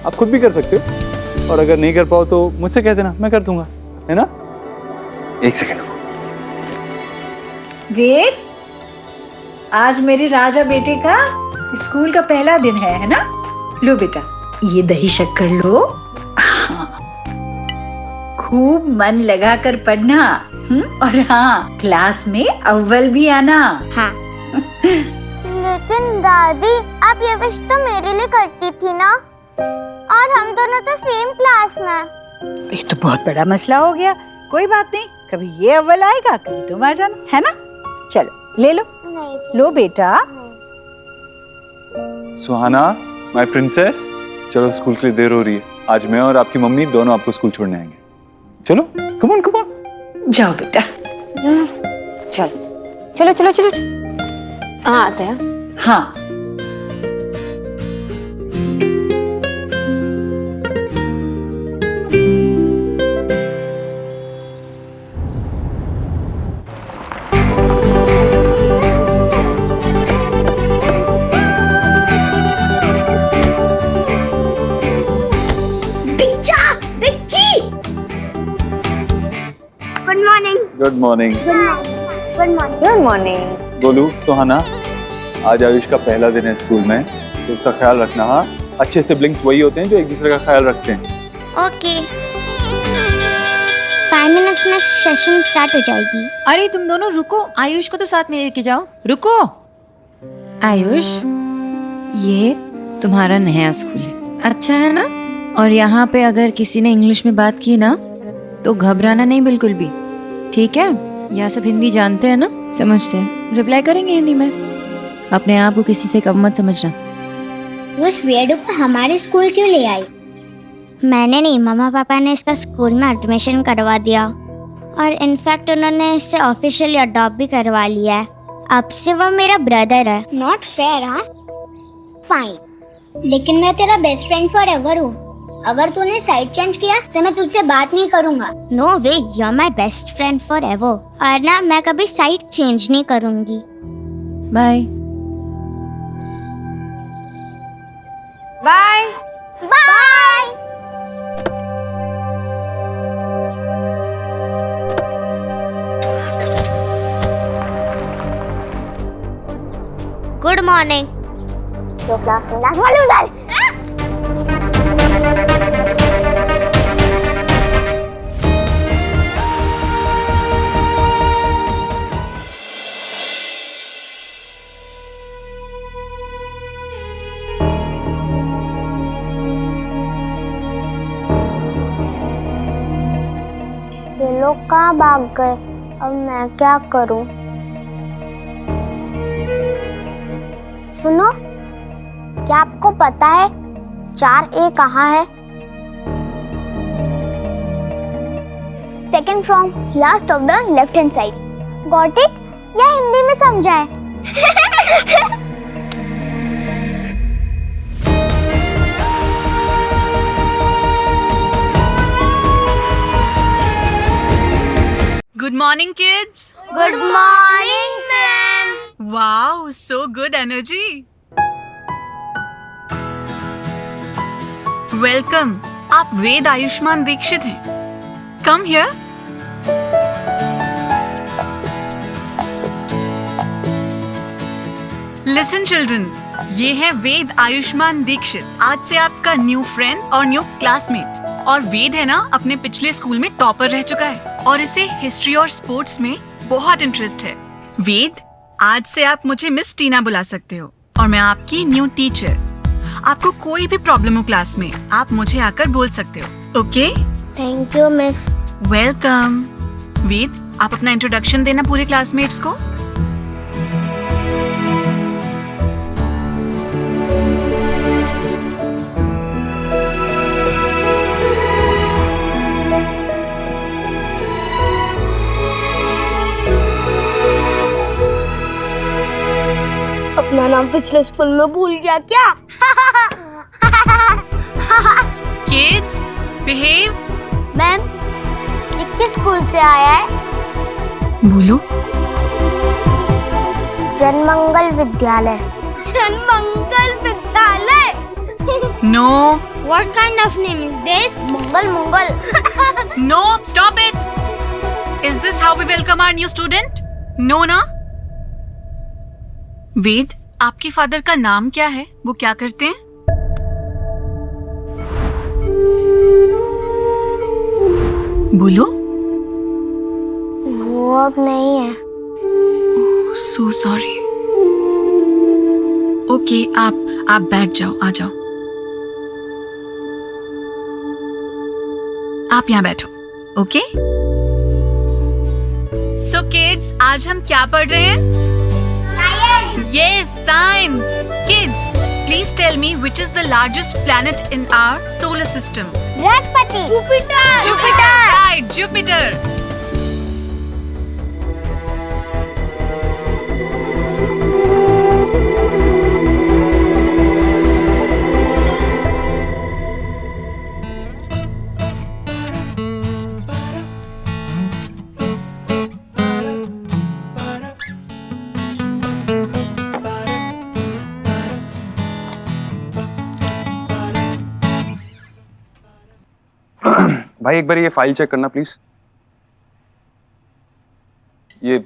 आप खुद भी कर सकते हो, और अगर नहीं कर पाओ तो मुझसे कह देना, मैं कर दूंगा, है ना? एक सेकेंड। वेद, आज मेरे राजा बेटे का स्कूल का पहला दिन है ना? लो बेटा, ये दही शक्कर लो। हाँ, खूब मन लगा कर पढ़ना। और हाँ, क्लास में अव्वल भी आना। हाँ। लेकिन दादी, आप ये विश तो मेरे लिए करती थी ना, और हम दोनों तो सेम क्लास में। ये तो बहुत बड़ा मसला हो गया। कोई बात नहीं, कभी ये अव्वल आएगा, कभी तुम आ जाना, है ना? चलो ले लो। नहीं। लो बेटा। सुहाना, माय प्रिंसेस, चलो स्कूल के लिए देर हो रही है। आज मैं और आपकी मम्मी दोनों आपको स्कूल छोड़ने आएंगे। चलो, कम ऑन कम ऑन। जाओ बेटा। चलो चलो चलो चलो। हाँ आते हैं। हाँ good morning. Good morning. Golu, Suhana, आज आयुष का पहला दिन है स्कूल में, तो उसका ख्याल रखना। हाँ, अच्छे सिबलिंग्स वही होते हैं जो एक दूसरे का ख्याल रखते हैं। ओके। 5 मिनट्स में सेशन स्टार्ट हो जाएगी। अरे तुम दोनों रुको, आयुष को तो साथ में लेके जाओ। रुको आयुष, ये तुम्हारा नया स्कूल है, अच्छा है ना? और यहाँ पे अगर किसी ने इंग्लिश में बात की ना तो घबराना नहीं बिल्कुल भी, ठीक है? यहाँ सब हिंदी जानते हैं ना, समझते हैं, रिप्लाई करेंगे हिंदी में। अपने आप को किसी से कम मत समझना। उस वेडू को हमारे स्कूल क्यों ले आई? मैंने नहीं, मम्मा पापा ने इसका स्कूल में एडमिशन करवा दिया और इनफैक्ट उन्होंने इससे ऑफिशियली अडॉप्ट भी करवा लिया है। अब से वो मेरा ब्रदर है। Not fair. हाँ फाइन, लेकिन मैं तेरा बेस्ट फ्रेंड फॉर एवर हूँ। अगर तूने साइड चेंज किया तो मैं तुझसे बात नहीं करूँगा। No way, you are my best friend forever. और ना, मैं कभी साइड चेंज नहीं करूँगी। Bye bye bye. Good morning. जो क्लास में लास्ट वाले उधर। ये लोग कहाँ भाग गए? अब मैं क्या करूं? सुनो, क्या आपको पता है 4A कहाँ है? Second from last of the left hand side. Got it? या हिंदी में समझाए? Good morning, kids. Good morning ma'am. Wow, so good energy. Welcome. आप वेद आयुष्मान दीक्षित हैं। Come here. Listen, children. ये है वेद आयुष्मान दीक्षित, आज से आपका न्यू फ्रेंड और न्यू क्लासमेट। और वेद है ना, अपने पिछले स्कूल में टॉपर रह चुका है और इसे हिस्ट्री और स्पोर्ट्स में बहुत इंटरेस्ट है। वेद, आज से आप मुझे मिस टीना बुला सकते हो और मैं आपकी न्यू टीचर। आपको कोई भी प्रॉब्लम हो क्लास में, आप मुझे आकर बोल सकते हो। Okay? Thank you miss. Welcome. Ved, आप अपना इंट्रोडक्शन देना पूरे क्लासमेट्स को। अपना नाम पिछले स्कूल में भूल गया क्या? Kids, behave. मैम, ये किस स्कूल से आया है? बोलो। जनमंगल विद्यालय। जनमंगल विद्यालय? No. What kind of name is this? Mangal Mangal. No, stop it. Is this how we welcome our new student? No, ना? वेद, आपके फादर का नाम क्या है? वो क्या करते हैं? बोलो। वो अब नहीं है। Oh, so sorry. ओके, आप बैठ जाओ, आ जाओ। आप यहाँ बैठो। ओके? So kids, आज हम क्या पढ़ रहे हैं? Yes, science. Kids, please Please tell me which is the largest planet in our solar system. Brihaspati. Jupiter. Jupiter. Right, Jupiter. भाई एक बार ये फाइल चेक करना प्लीज। ये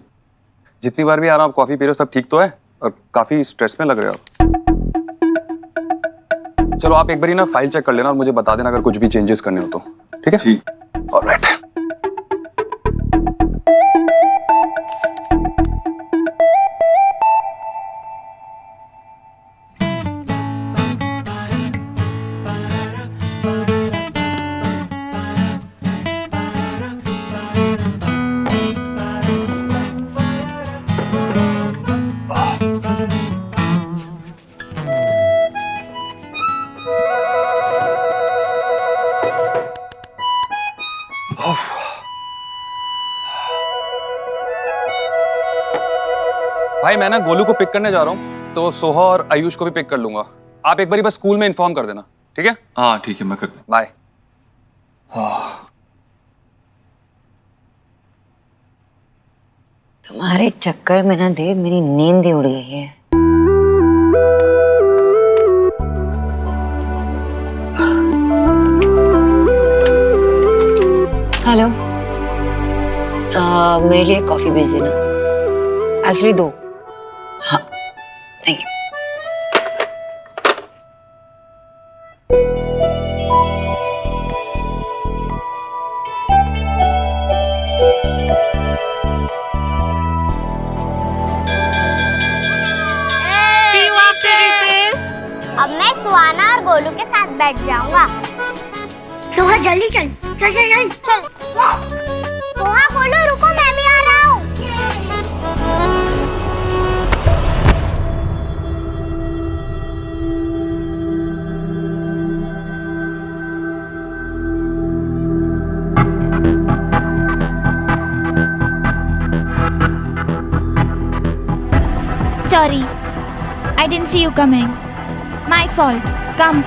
जितनी बार भी आ रहा हूँ आप कॉफी पी रहे हो, सब ठीक तो है? और काफी स्ट्रेस में लग रहे हो आप। चलो आप एक बार ना फाइल चेक कर लेना और मुझे बता देना अगर कुछ भी चेंजेस करने हो तो। ठीक है? ठीक। ऑलराइट। भाई मैं ना गोलू को पिक करने जा रहा हूँ, तो सोहा और आयुष को भी पिक कर लूंगा। आप एक बारी बस स्कूल में इन्फॉर्म कर देना, ठीक है? हाँ ठीक है, मैं कर दूँ। बाय। तुम्हारे चक्कर में ना देव मेरी नींद ही उड़ गई है। हेलो, मेरे लिए कॉफी भेज देना। एक्चुअली 2। हाँ, thank you. See you after recess. अब मैं सुहाना और गोलू के साथ बैठ जाऊंगा। सोहा जल्दी चल, चल चल चल चल। सोहा गोलू रुको, मैं भी आ रहा हूँ। Sorry, I didn't see you coming. My fault. Come.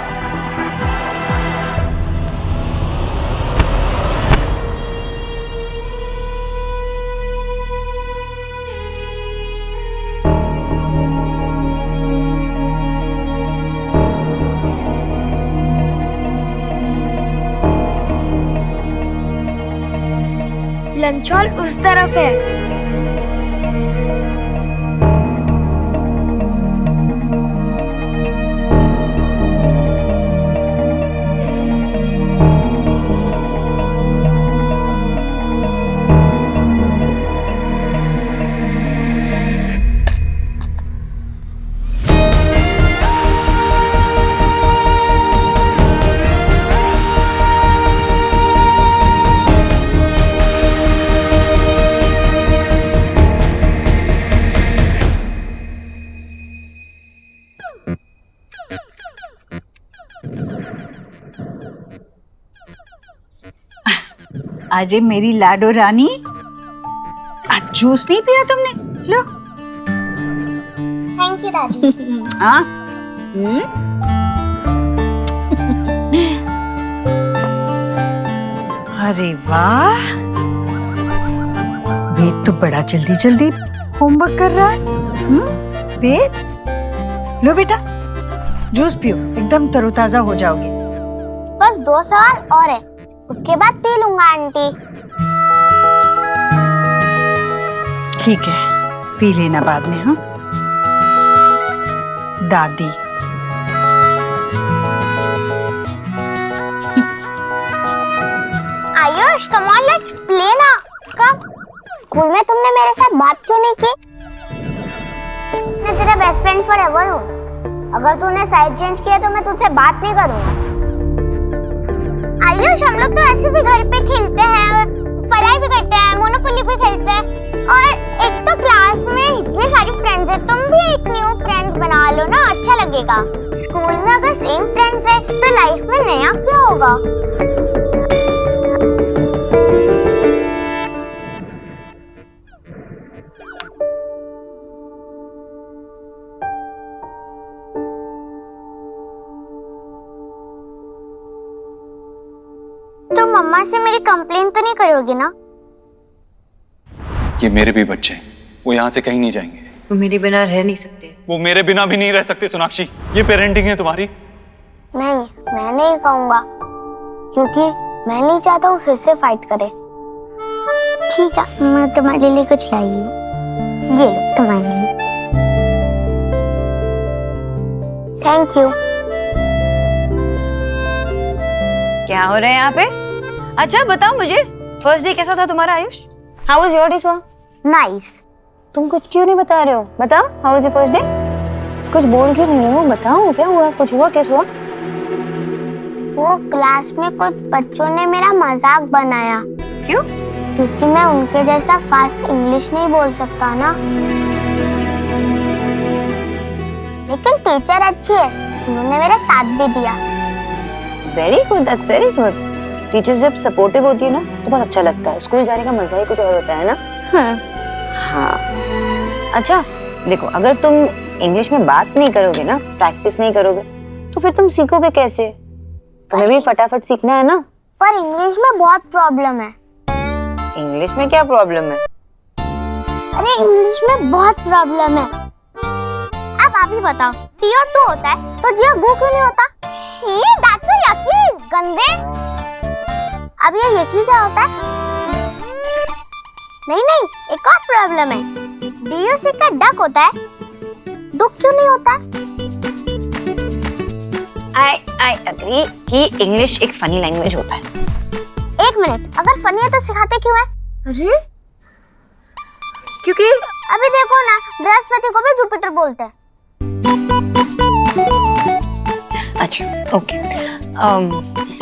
Lunch hall उस तरफ है। अरे मेरी लाडो रानी, आज जूस नहीं पिया तुमने? लो। थैंक यू दादी। हाँ? अरे वाह, वेद तो बड़ा जल्दी जल्दी होमवर्क कर रहा है। वेद, लो बेटा जूस पियो, एकदम तरोताजा हो जाओगे। बस 2 सवाल और है, उसके बाद पी लूंगा आंटी। ठीक है, पी लेना बाद में। हाँ दादी। Ayush come on, let's play ना। कब? स्कूल में तुमने मेरे साथ बात क्यों नहीं की? मैं तेरा बेस्ट फ्रेंड फॉरएवर हूँ। अगर तूने साइड चेंज किया तो मैं तुझसे बात नहीं करूँगा। आयुष हम लोग तो ऐसे भी घर पे खेलते हैं, पढ़ाई भी करते हैं, मोनोपोली भी खेलते हैं। और एक तो क्लास में इतनी सारी फ्रेंड्स है, तुम भी एक न्यू फ्रेंड बना लो ना, अच्छा लगेगा। स्कूल में अगर सेम फ्रेंड्स है तो लाइफ में नया क्या होगा? तो मम्मा से मेरी कंप्लेंट तो नहीं करोगे ना? ये मेरे भी बच्चे हैं, वो यहाँ से कहीं नहीं जाएंगे। वो मेरे बिना रह नहीं सकते। वो मेरे बिना भी नहीं रह सकते सोनाक्षी। ये पेरेंटिंग है तुम्हारी? नहीं, मैं नहीं कहूँगा, क्योंकि मैं नहीं चाहता हूँ फिर से फाइट करे। ठीक है, मैं तुम्हारे लिए कुछ लाई हूँ, ये लो तुम्हारे लिए। Thank you. क्या हो रहा है यहाँ पे? अच्छा बताओ मुझे, फर्स्ट डे कैसा था तुम्हारा Ayush? How was your day स्वाहा? नाइस। तुम कुछ क्यों नहीं बता रहे हो? बताओ, how was your first day? कुछ बोल क्यों नहीं रहे हो? बताओ क्या हुआ, कुछ हुआ, कैसे हुआ? वो क्लास में कुछ बच्चों ने मेरा मजाक बनाया। क्यों? क्योंकि मैं उनके जैसा फास्ट इंग्लिश नहीं बोल सकता ना। लेकिन टीचर अच्छी है, उन्होंने मेरा साथ भी दिया। Very good, that's very good. Teachers जब सपोर्टिव होती है ना तो बहुत अच्छा लगता है। स्कूल जाने का मजा ही कुछ और होता है ना। हाँ। अच्छा देखो, अगर तुम इंग्लिश में बात नहीं करोगे ना, प्रैक्टिस नहीं करोगे, तो फिर तुम सीखोगे कैसे? तुम्हें भी फटाफट सीखना है ना। पर इंग्लिश में बहुत प्रॉब्लम है। इंग्लिश में क्या प्रॉब्लम है? अरे इंग्लिश में बहुत प्रॉब्लम है। अब आप ही बताओ, टी और टू होता है तो जी और गो क्यों नहीं होता? शी, दैट्स सो यकी, गंदे। अब ये यकी क्या होता है? नहीं नहीं, एक और प्रॉब्लम है। डीयूसी का डक होता है, डुक क्यों नहीं होता? आई एग्री कि इंग्लिश एक फनी लैंग्वेज होता है। एक मिनट, अगर फनी है तो सिखाते क्यों है? अरे क्योंकि अभी देखो ना, बृहस्पति को भी जुपिटर बोलते हैं। अच्छा ओके,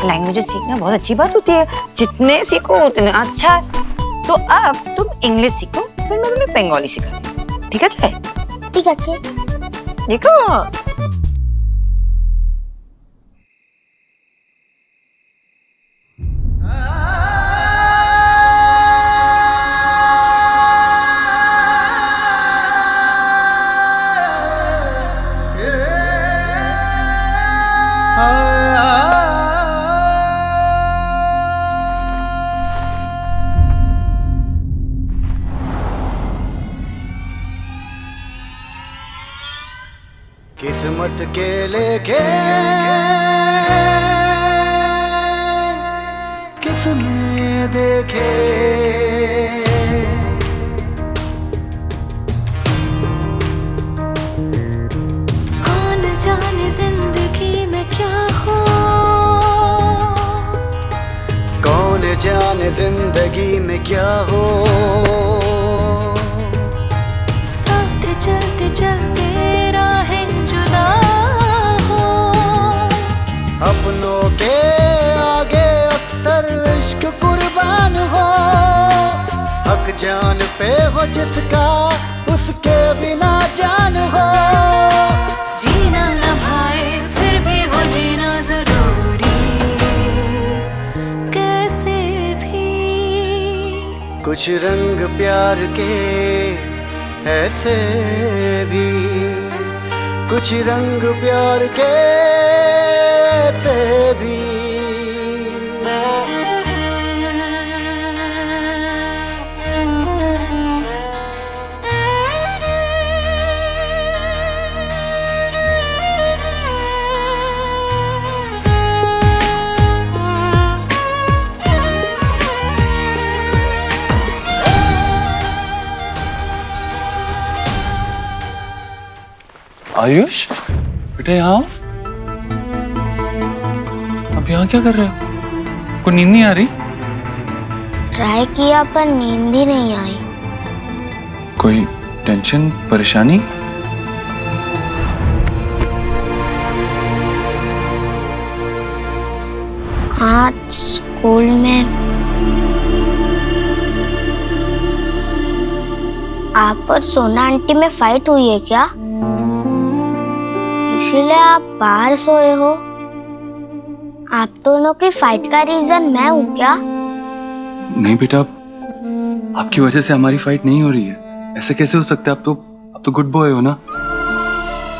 लैंग्वेजेस सीखना बहुत अच्छी बात होती है, जितने सीखो उतने अच्छा है। तो अब तुम इंग्लिश सीखो, फिर मैं तुम्हें बंगाली सिखाती हूँ, ठीक है? चाहे ठीक है, अच्छे। देखो किस्मत के लेके किसने देखे, कौन जाने जिंदगी में क्या हो, कौन जाने जिंदगी में क्या हो। साथ चलते चलते अपनों के आगे अक्सर इश्क कुर्बान हो, हक जान पे हो जिसका उसके बिना जान हो। जीना न भाए फिर भी हो जीना जरूरी, कैसे भी। कुछ रंग प्यार के ऐसे भी, कुछ रंग प्यार के ऐसे भी। आयुष बेटा, यहाँ आप यहाँ क्या कर रहे हो? कोई नींद नहीं आ रही? ट्राई किया पर नींद ही नहीं आई। कोई टेंशन परेशानी? आज स्कूल में आप और सोना आंटी में फाइट हुई है क्या? इसीलिए आप बाहर सोए हो? आप दोनों की फाइट का रीजन मैं हूँ क्या? नहीं बेटा, आपकी वजह से हमारी फाइट नहीं हो रही है। ऐसे कैसे हो सकता है? आप तो गुड बॉय हो ना।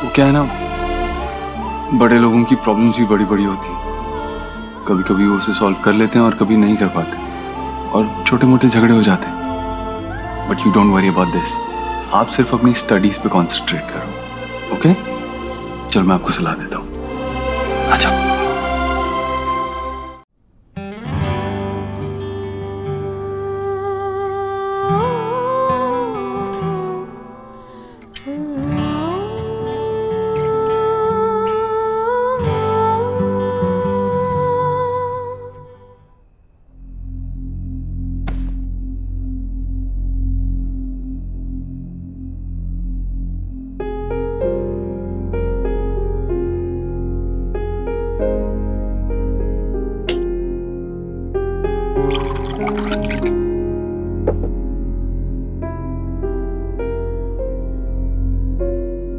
वो क्या है ना, बड़े लोगों की प्रॉब्लम्स भी बड़ी बड़ी होती है। कभी कभी वो उसे सॉल्व कर लेते हैं और कभी नहीं कर पाते, और छोटे मोटे झगड़े हो जाते हैं। But you don't worry about this. आप सिर्फ अपनी स्टडीज पे कॉन्सेंट्रेट करो, ओके? चलो मैं आपको सलाह देता हूँ। अच्छा,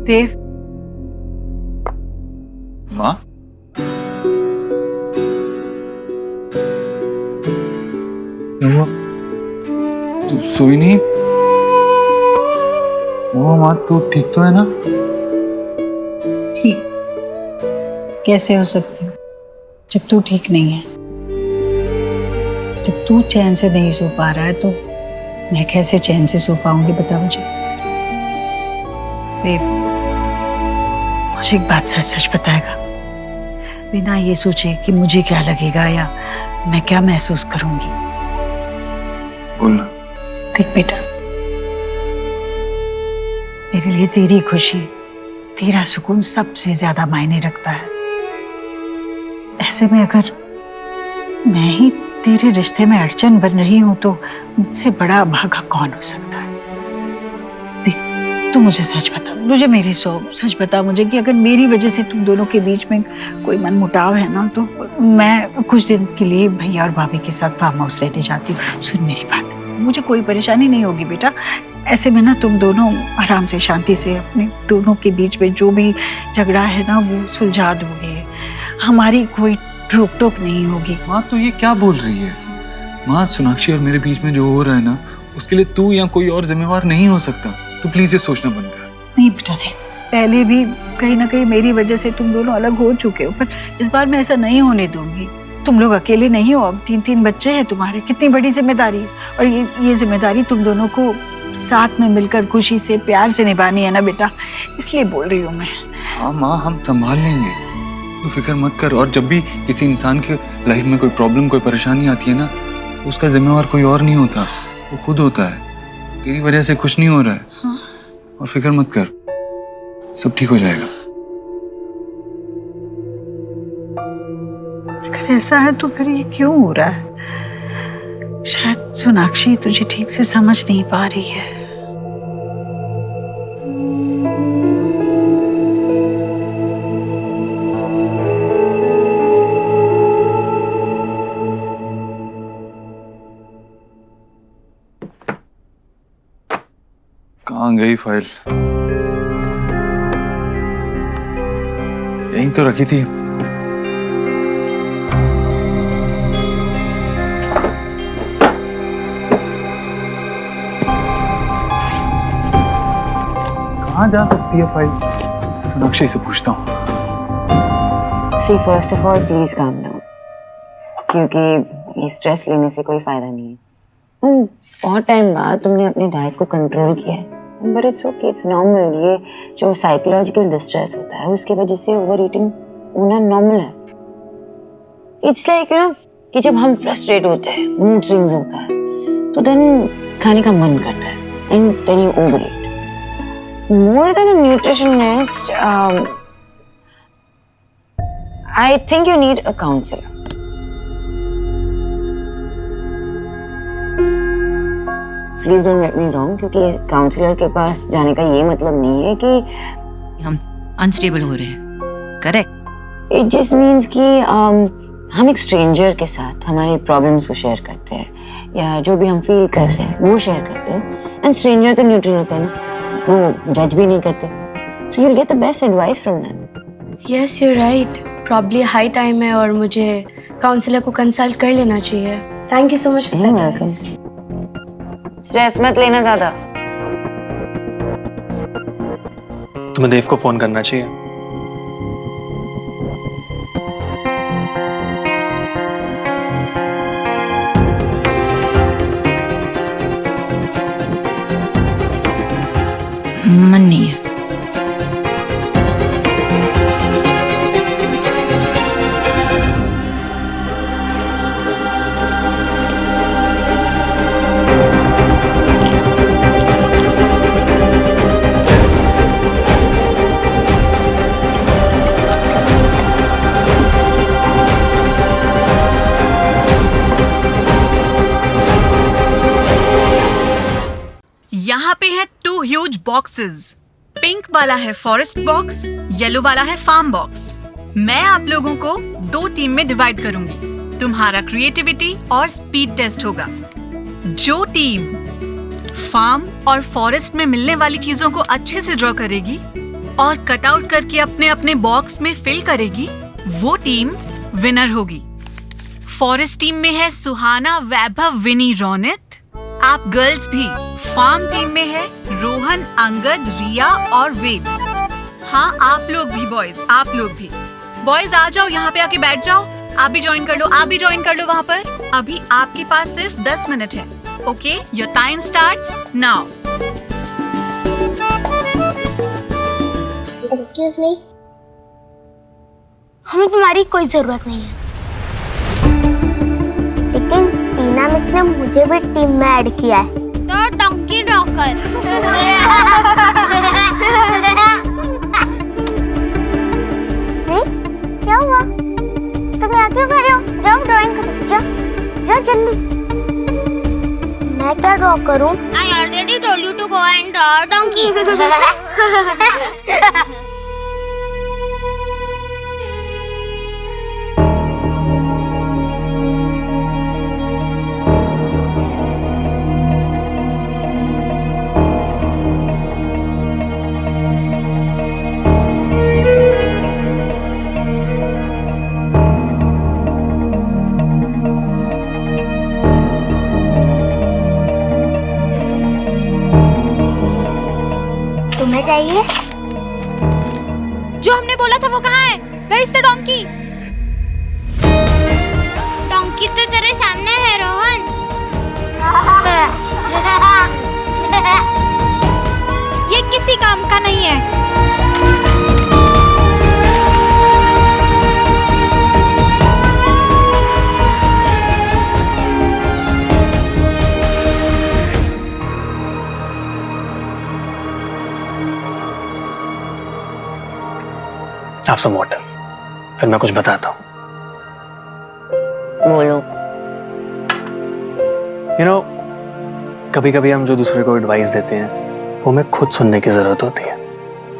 देव, माँ, क्या हुआ? तू सोई नहीं? माँ, तू ठीक तो है ना? ठीक कैसे हो सकती हूँ जब तू ठीक नहीं है? जब तू चैन से नहीं सो पा रहा है तो मैं कैसे चैन से सो पाऊंगी, बता मुझे। देव, मुझे एक बात सच सच बताएगा, बिना ये सोचे कि मुझे क्या लगेगा या मैं क्या महसूस करूंगी। बोलना। देख बेटा, मेरे लिए तेरी खुशी, तेरा सुकून सबसे ज्यादा मायने रखता है। ऐसे में अगर मैं ही तेरे रिश्ते में अड़चन बन रही हूं तो मुझसे बड़ा अभागा कौन हो सकता है? देख, तू मुझे सच बता, मुझे मेरी सच बता मुझे कि अगर मेरी वजह से तुम दोनों के बीच में कोई मनमुटाव है ना, तो मैं कुछ दिन के लिए भैया और भाभी के साथ फार्म हाउस रहने जाती हूँ। सुन मेरी बात, मुझे कोई परेशानी नहीं होगी बेटा। ऐसे में ना तुम दोनों आराम से शांति से अपने दोनों के बीच में जो भी झगड़ा है ना वो सुलझा दोगे, हमारी कोई रोक टोक नहीं होगी। माँ, तू ये क्या बोल रही है? माँ, सोनाक्षी और मेरे बीच में जो हो रहा है ना, उसके लिए तू या कोई और जिम्मेवार नहीं हो सकता। तू प्लीज ये सोचना बंद कर। नहीं बेटा, देख, पहले भी कहीं ना कहीं मेरी वजह से तुम दोनों अलग हो चुके हो, पर इस बार मैं ऐसा नहीं होने दूंगी। तुम लोग अकेले नहीं हो, अब 3 बच्चे हैं तुम्हारे, कितनी बड़ी जिम्मेदारी। और ये जिम्मेदारी तुम दोनों को साथ में मिलकर खुशी से प्यार से निभानी है ना बेटा, इसलिए बोल रही हूँ मैं। हाँ माँ, हम संभाल लेंगे, तू फिक्र मत कर। और जब भी किसी इंसान के लाइफ में कोई प्रॉब्लम, कोई परेशानी आती है ना, उसका जिम्मेवार कोई और नहीं होता, वो खुद होता है। तेरी वजह से कुछ नहीं हो रहा है। हाँ। और फिक्र मत कर, सब ठीक हो जाएगा। अगर ऐसा है तो फिर ये क्यों हो रहा है? शायद सोनाक्षी तुझे ठीक से समझ नहीं पा रही है। कहाँ गई फाइल? यहीं तो रखी थी। कहाँ जा सकती है फाइल? सोनाक्षी से पूछता हूँ। See, first of all, please calm down. क्योंकि ये स्ट्रेस लेने से कोई फायदा नहीं है। बहुत टाइम बाद तुमने अपनी डाइट को कंट्रोल किया है, but it's okay, it's normal. ये जो साइकोलॉजिकल डिस्ट्रेस होता है उसके वजह से ओवर ईटिंग होना नॉर्मल है। इट्स लाइक यू नो कि जब हम फ्रस्ट्रेट होते हैं, मूड स्विंग्स होता है, तो देन खाने का मन करता है and then you overeat. More than a nutritionist, I think you need a counsellor. Please don't get me wrong, क्योंकि काउंसलर के पास जाने का ये मतलब नहीं है कि हम अनस्टेबल हो रहे हैं, करेक्ट? इट जस्ट मीन्स कि हम एक स्ट्रेंजर के साथ हमारे प्रॉब्लम्स को शेयर करते हैं, या जो भी हम फील कर रहे हैं वो शेयर करते हैं, एंड स्ट्रेंजर तो न्यूट्रल होते हैं ना, वो जज भी नहीं करते, so you will get the best advice from them. Yes you right, probably high time है और मुझे काउंसलर को कंसल्ट कर लेना चाहिए। Thank you so much. Stress मत लेना ज्यादा। तुम्हें देव को फोन करना चाहिए। मन नहीं है। यहाँ पे है 2 ह्यूज बॉक्सेस। पिंक वाला है फॉरेस्ट बॉक्स, येलो वाला है फार्म बॉक्स। मैं आप लोगों को 2 टीम में डिवाइड करूंगी। तुम्हारा क्रिएटिविटी और स्पीड टेस्ट होगा। जो टीम फार्म और फॉरेस्ट में मिलने वाली चीजों को अच्छे से ड्रॉ करेगी और कट आउट करके अपने अपने बॉक्स में फिल करेगी, वो टीम विनर होगी। फॉरेस्ट टीम में है सुहाना, वैभव, विनी, रौनित। आप गर्ल्स भी। फार्म टीम में है रोहन, अंगद, रिया और वेद। हाँ, आप लोग भी बॉयज, आप लोग भी। बॉयज आ जाओ, यहाँ पे आके बैठ जाओ। आप भी ज्वाइन कर लो, आप भी ज्वाइन कर लो वहाँ पर। अभी आपके पास सिर्फ 10 मिनट है। Okay, your time starts now. Excuse me, हमें तुम्हारी कोई जरूरत नहीं है, लेकिन टीना मिस ने मुझे भी टीम में ऐड किया है, तो डंकी ड्रॉकर। क्या हुआ? तुम यहाँ क्यों कर रहे हो? जाओ ड्राइंग करो, जाओ जाओ जल्दी। मैं क्या ड्रॉ करूं? I already told you to go and draw a donkey. तुम्हें चाहिए? जो हमने बोला था वो कहाँ है? Where is the donkey? Donkey तो तेरे सामने है रोहन। ये किसी काम का नहीं है। Have some water. फिर मैं कुछ बताता हूँ। बोलो। You know, कभी कभी हम जो दूसरे को एडवाइस देते हैं वो हमें खुद सुनने की जरूरत होती है।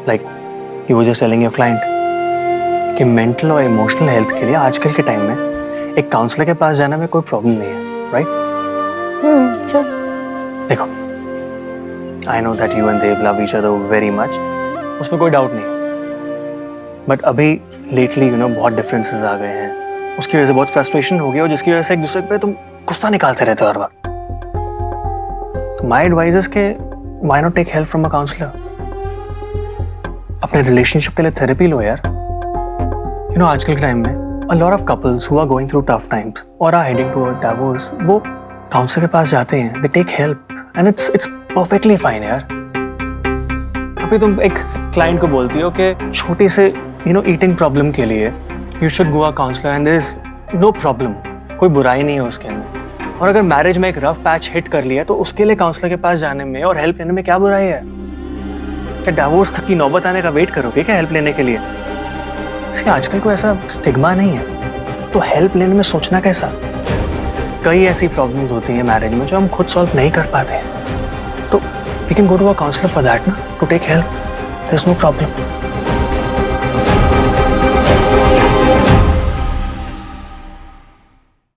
Like you were just telling your client कि मेंटल और इमोशनल हेल्थ के लिए आजकल के टाइम में एक काउंसलर के पास जाने में कोई प्रॉब्लम नहीं है, राइट? sure. देखो, I know that you and Dev love each other very much. उसमें कोई डाउट नहीं। बट अभी लेटली बहुत डिफरेंसेस आ गए हैं, उसकी वजह से बहुत फ्रस्ट्रेशन हो गई और जिसकी वजह से एक दूसरे पे तुम गुस्सा निकालते रहते हो हर वक्त। तो माय एडवाइस इज के why not take help from a counsellor. अपने रिलेशनशिप के लिए थेरेपी लो यार। आजकल के टाइम में a lot of couples who are going through tough times और are heading to a divorce, वो काउंसलर के पास जाते हैं, they take help and it's perfectly fine यार। अभी तुम एक क्लाइंट को बोलती हो कि छोटी से ईटिंग प्रॉब्लम के लिए you should go a counsellor and there is no problem, कोई बुराई नहीं है उसके अंदर। और अगर मैरिज में एक रफ पैच हिट कर लिया तो उसके लिए काउंसलर के पास जाने में और हेल्प लेने में क्या बुराई है? क्या डिवोर्स तक की नौबत आने का वेट करोगे क्या हेल्प लेने के लिए? इसलिए आजकल कोई ऐसा स्टिग्मा नहीं है, तो हेल्प लेने में सोचना कैसा? कई ऐसी प्रॉब्लम्स होती हैं मैरिज में जो हम खुद सॉल्व नहीं कर पाते हैं, तो we can go to a counsellor for that ना, to take help. There is no problem.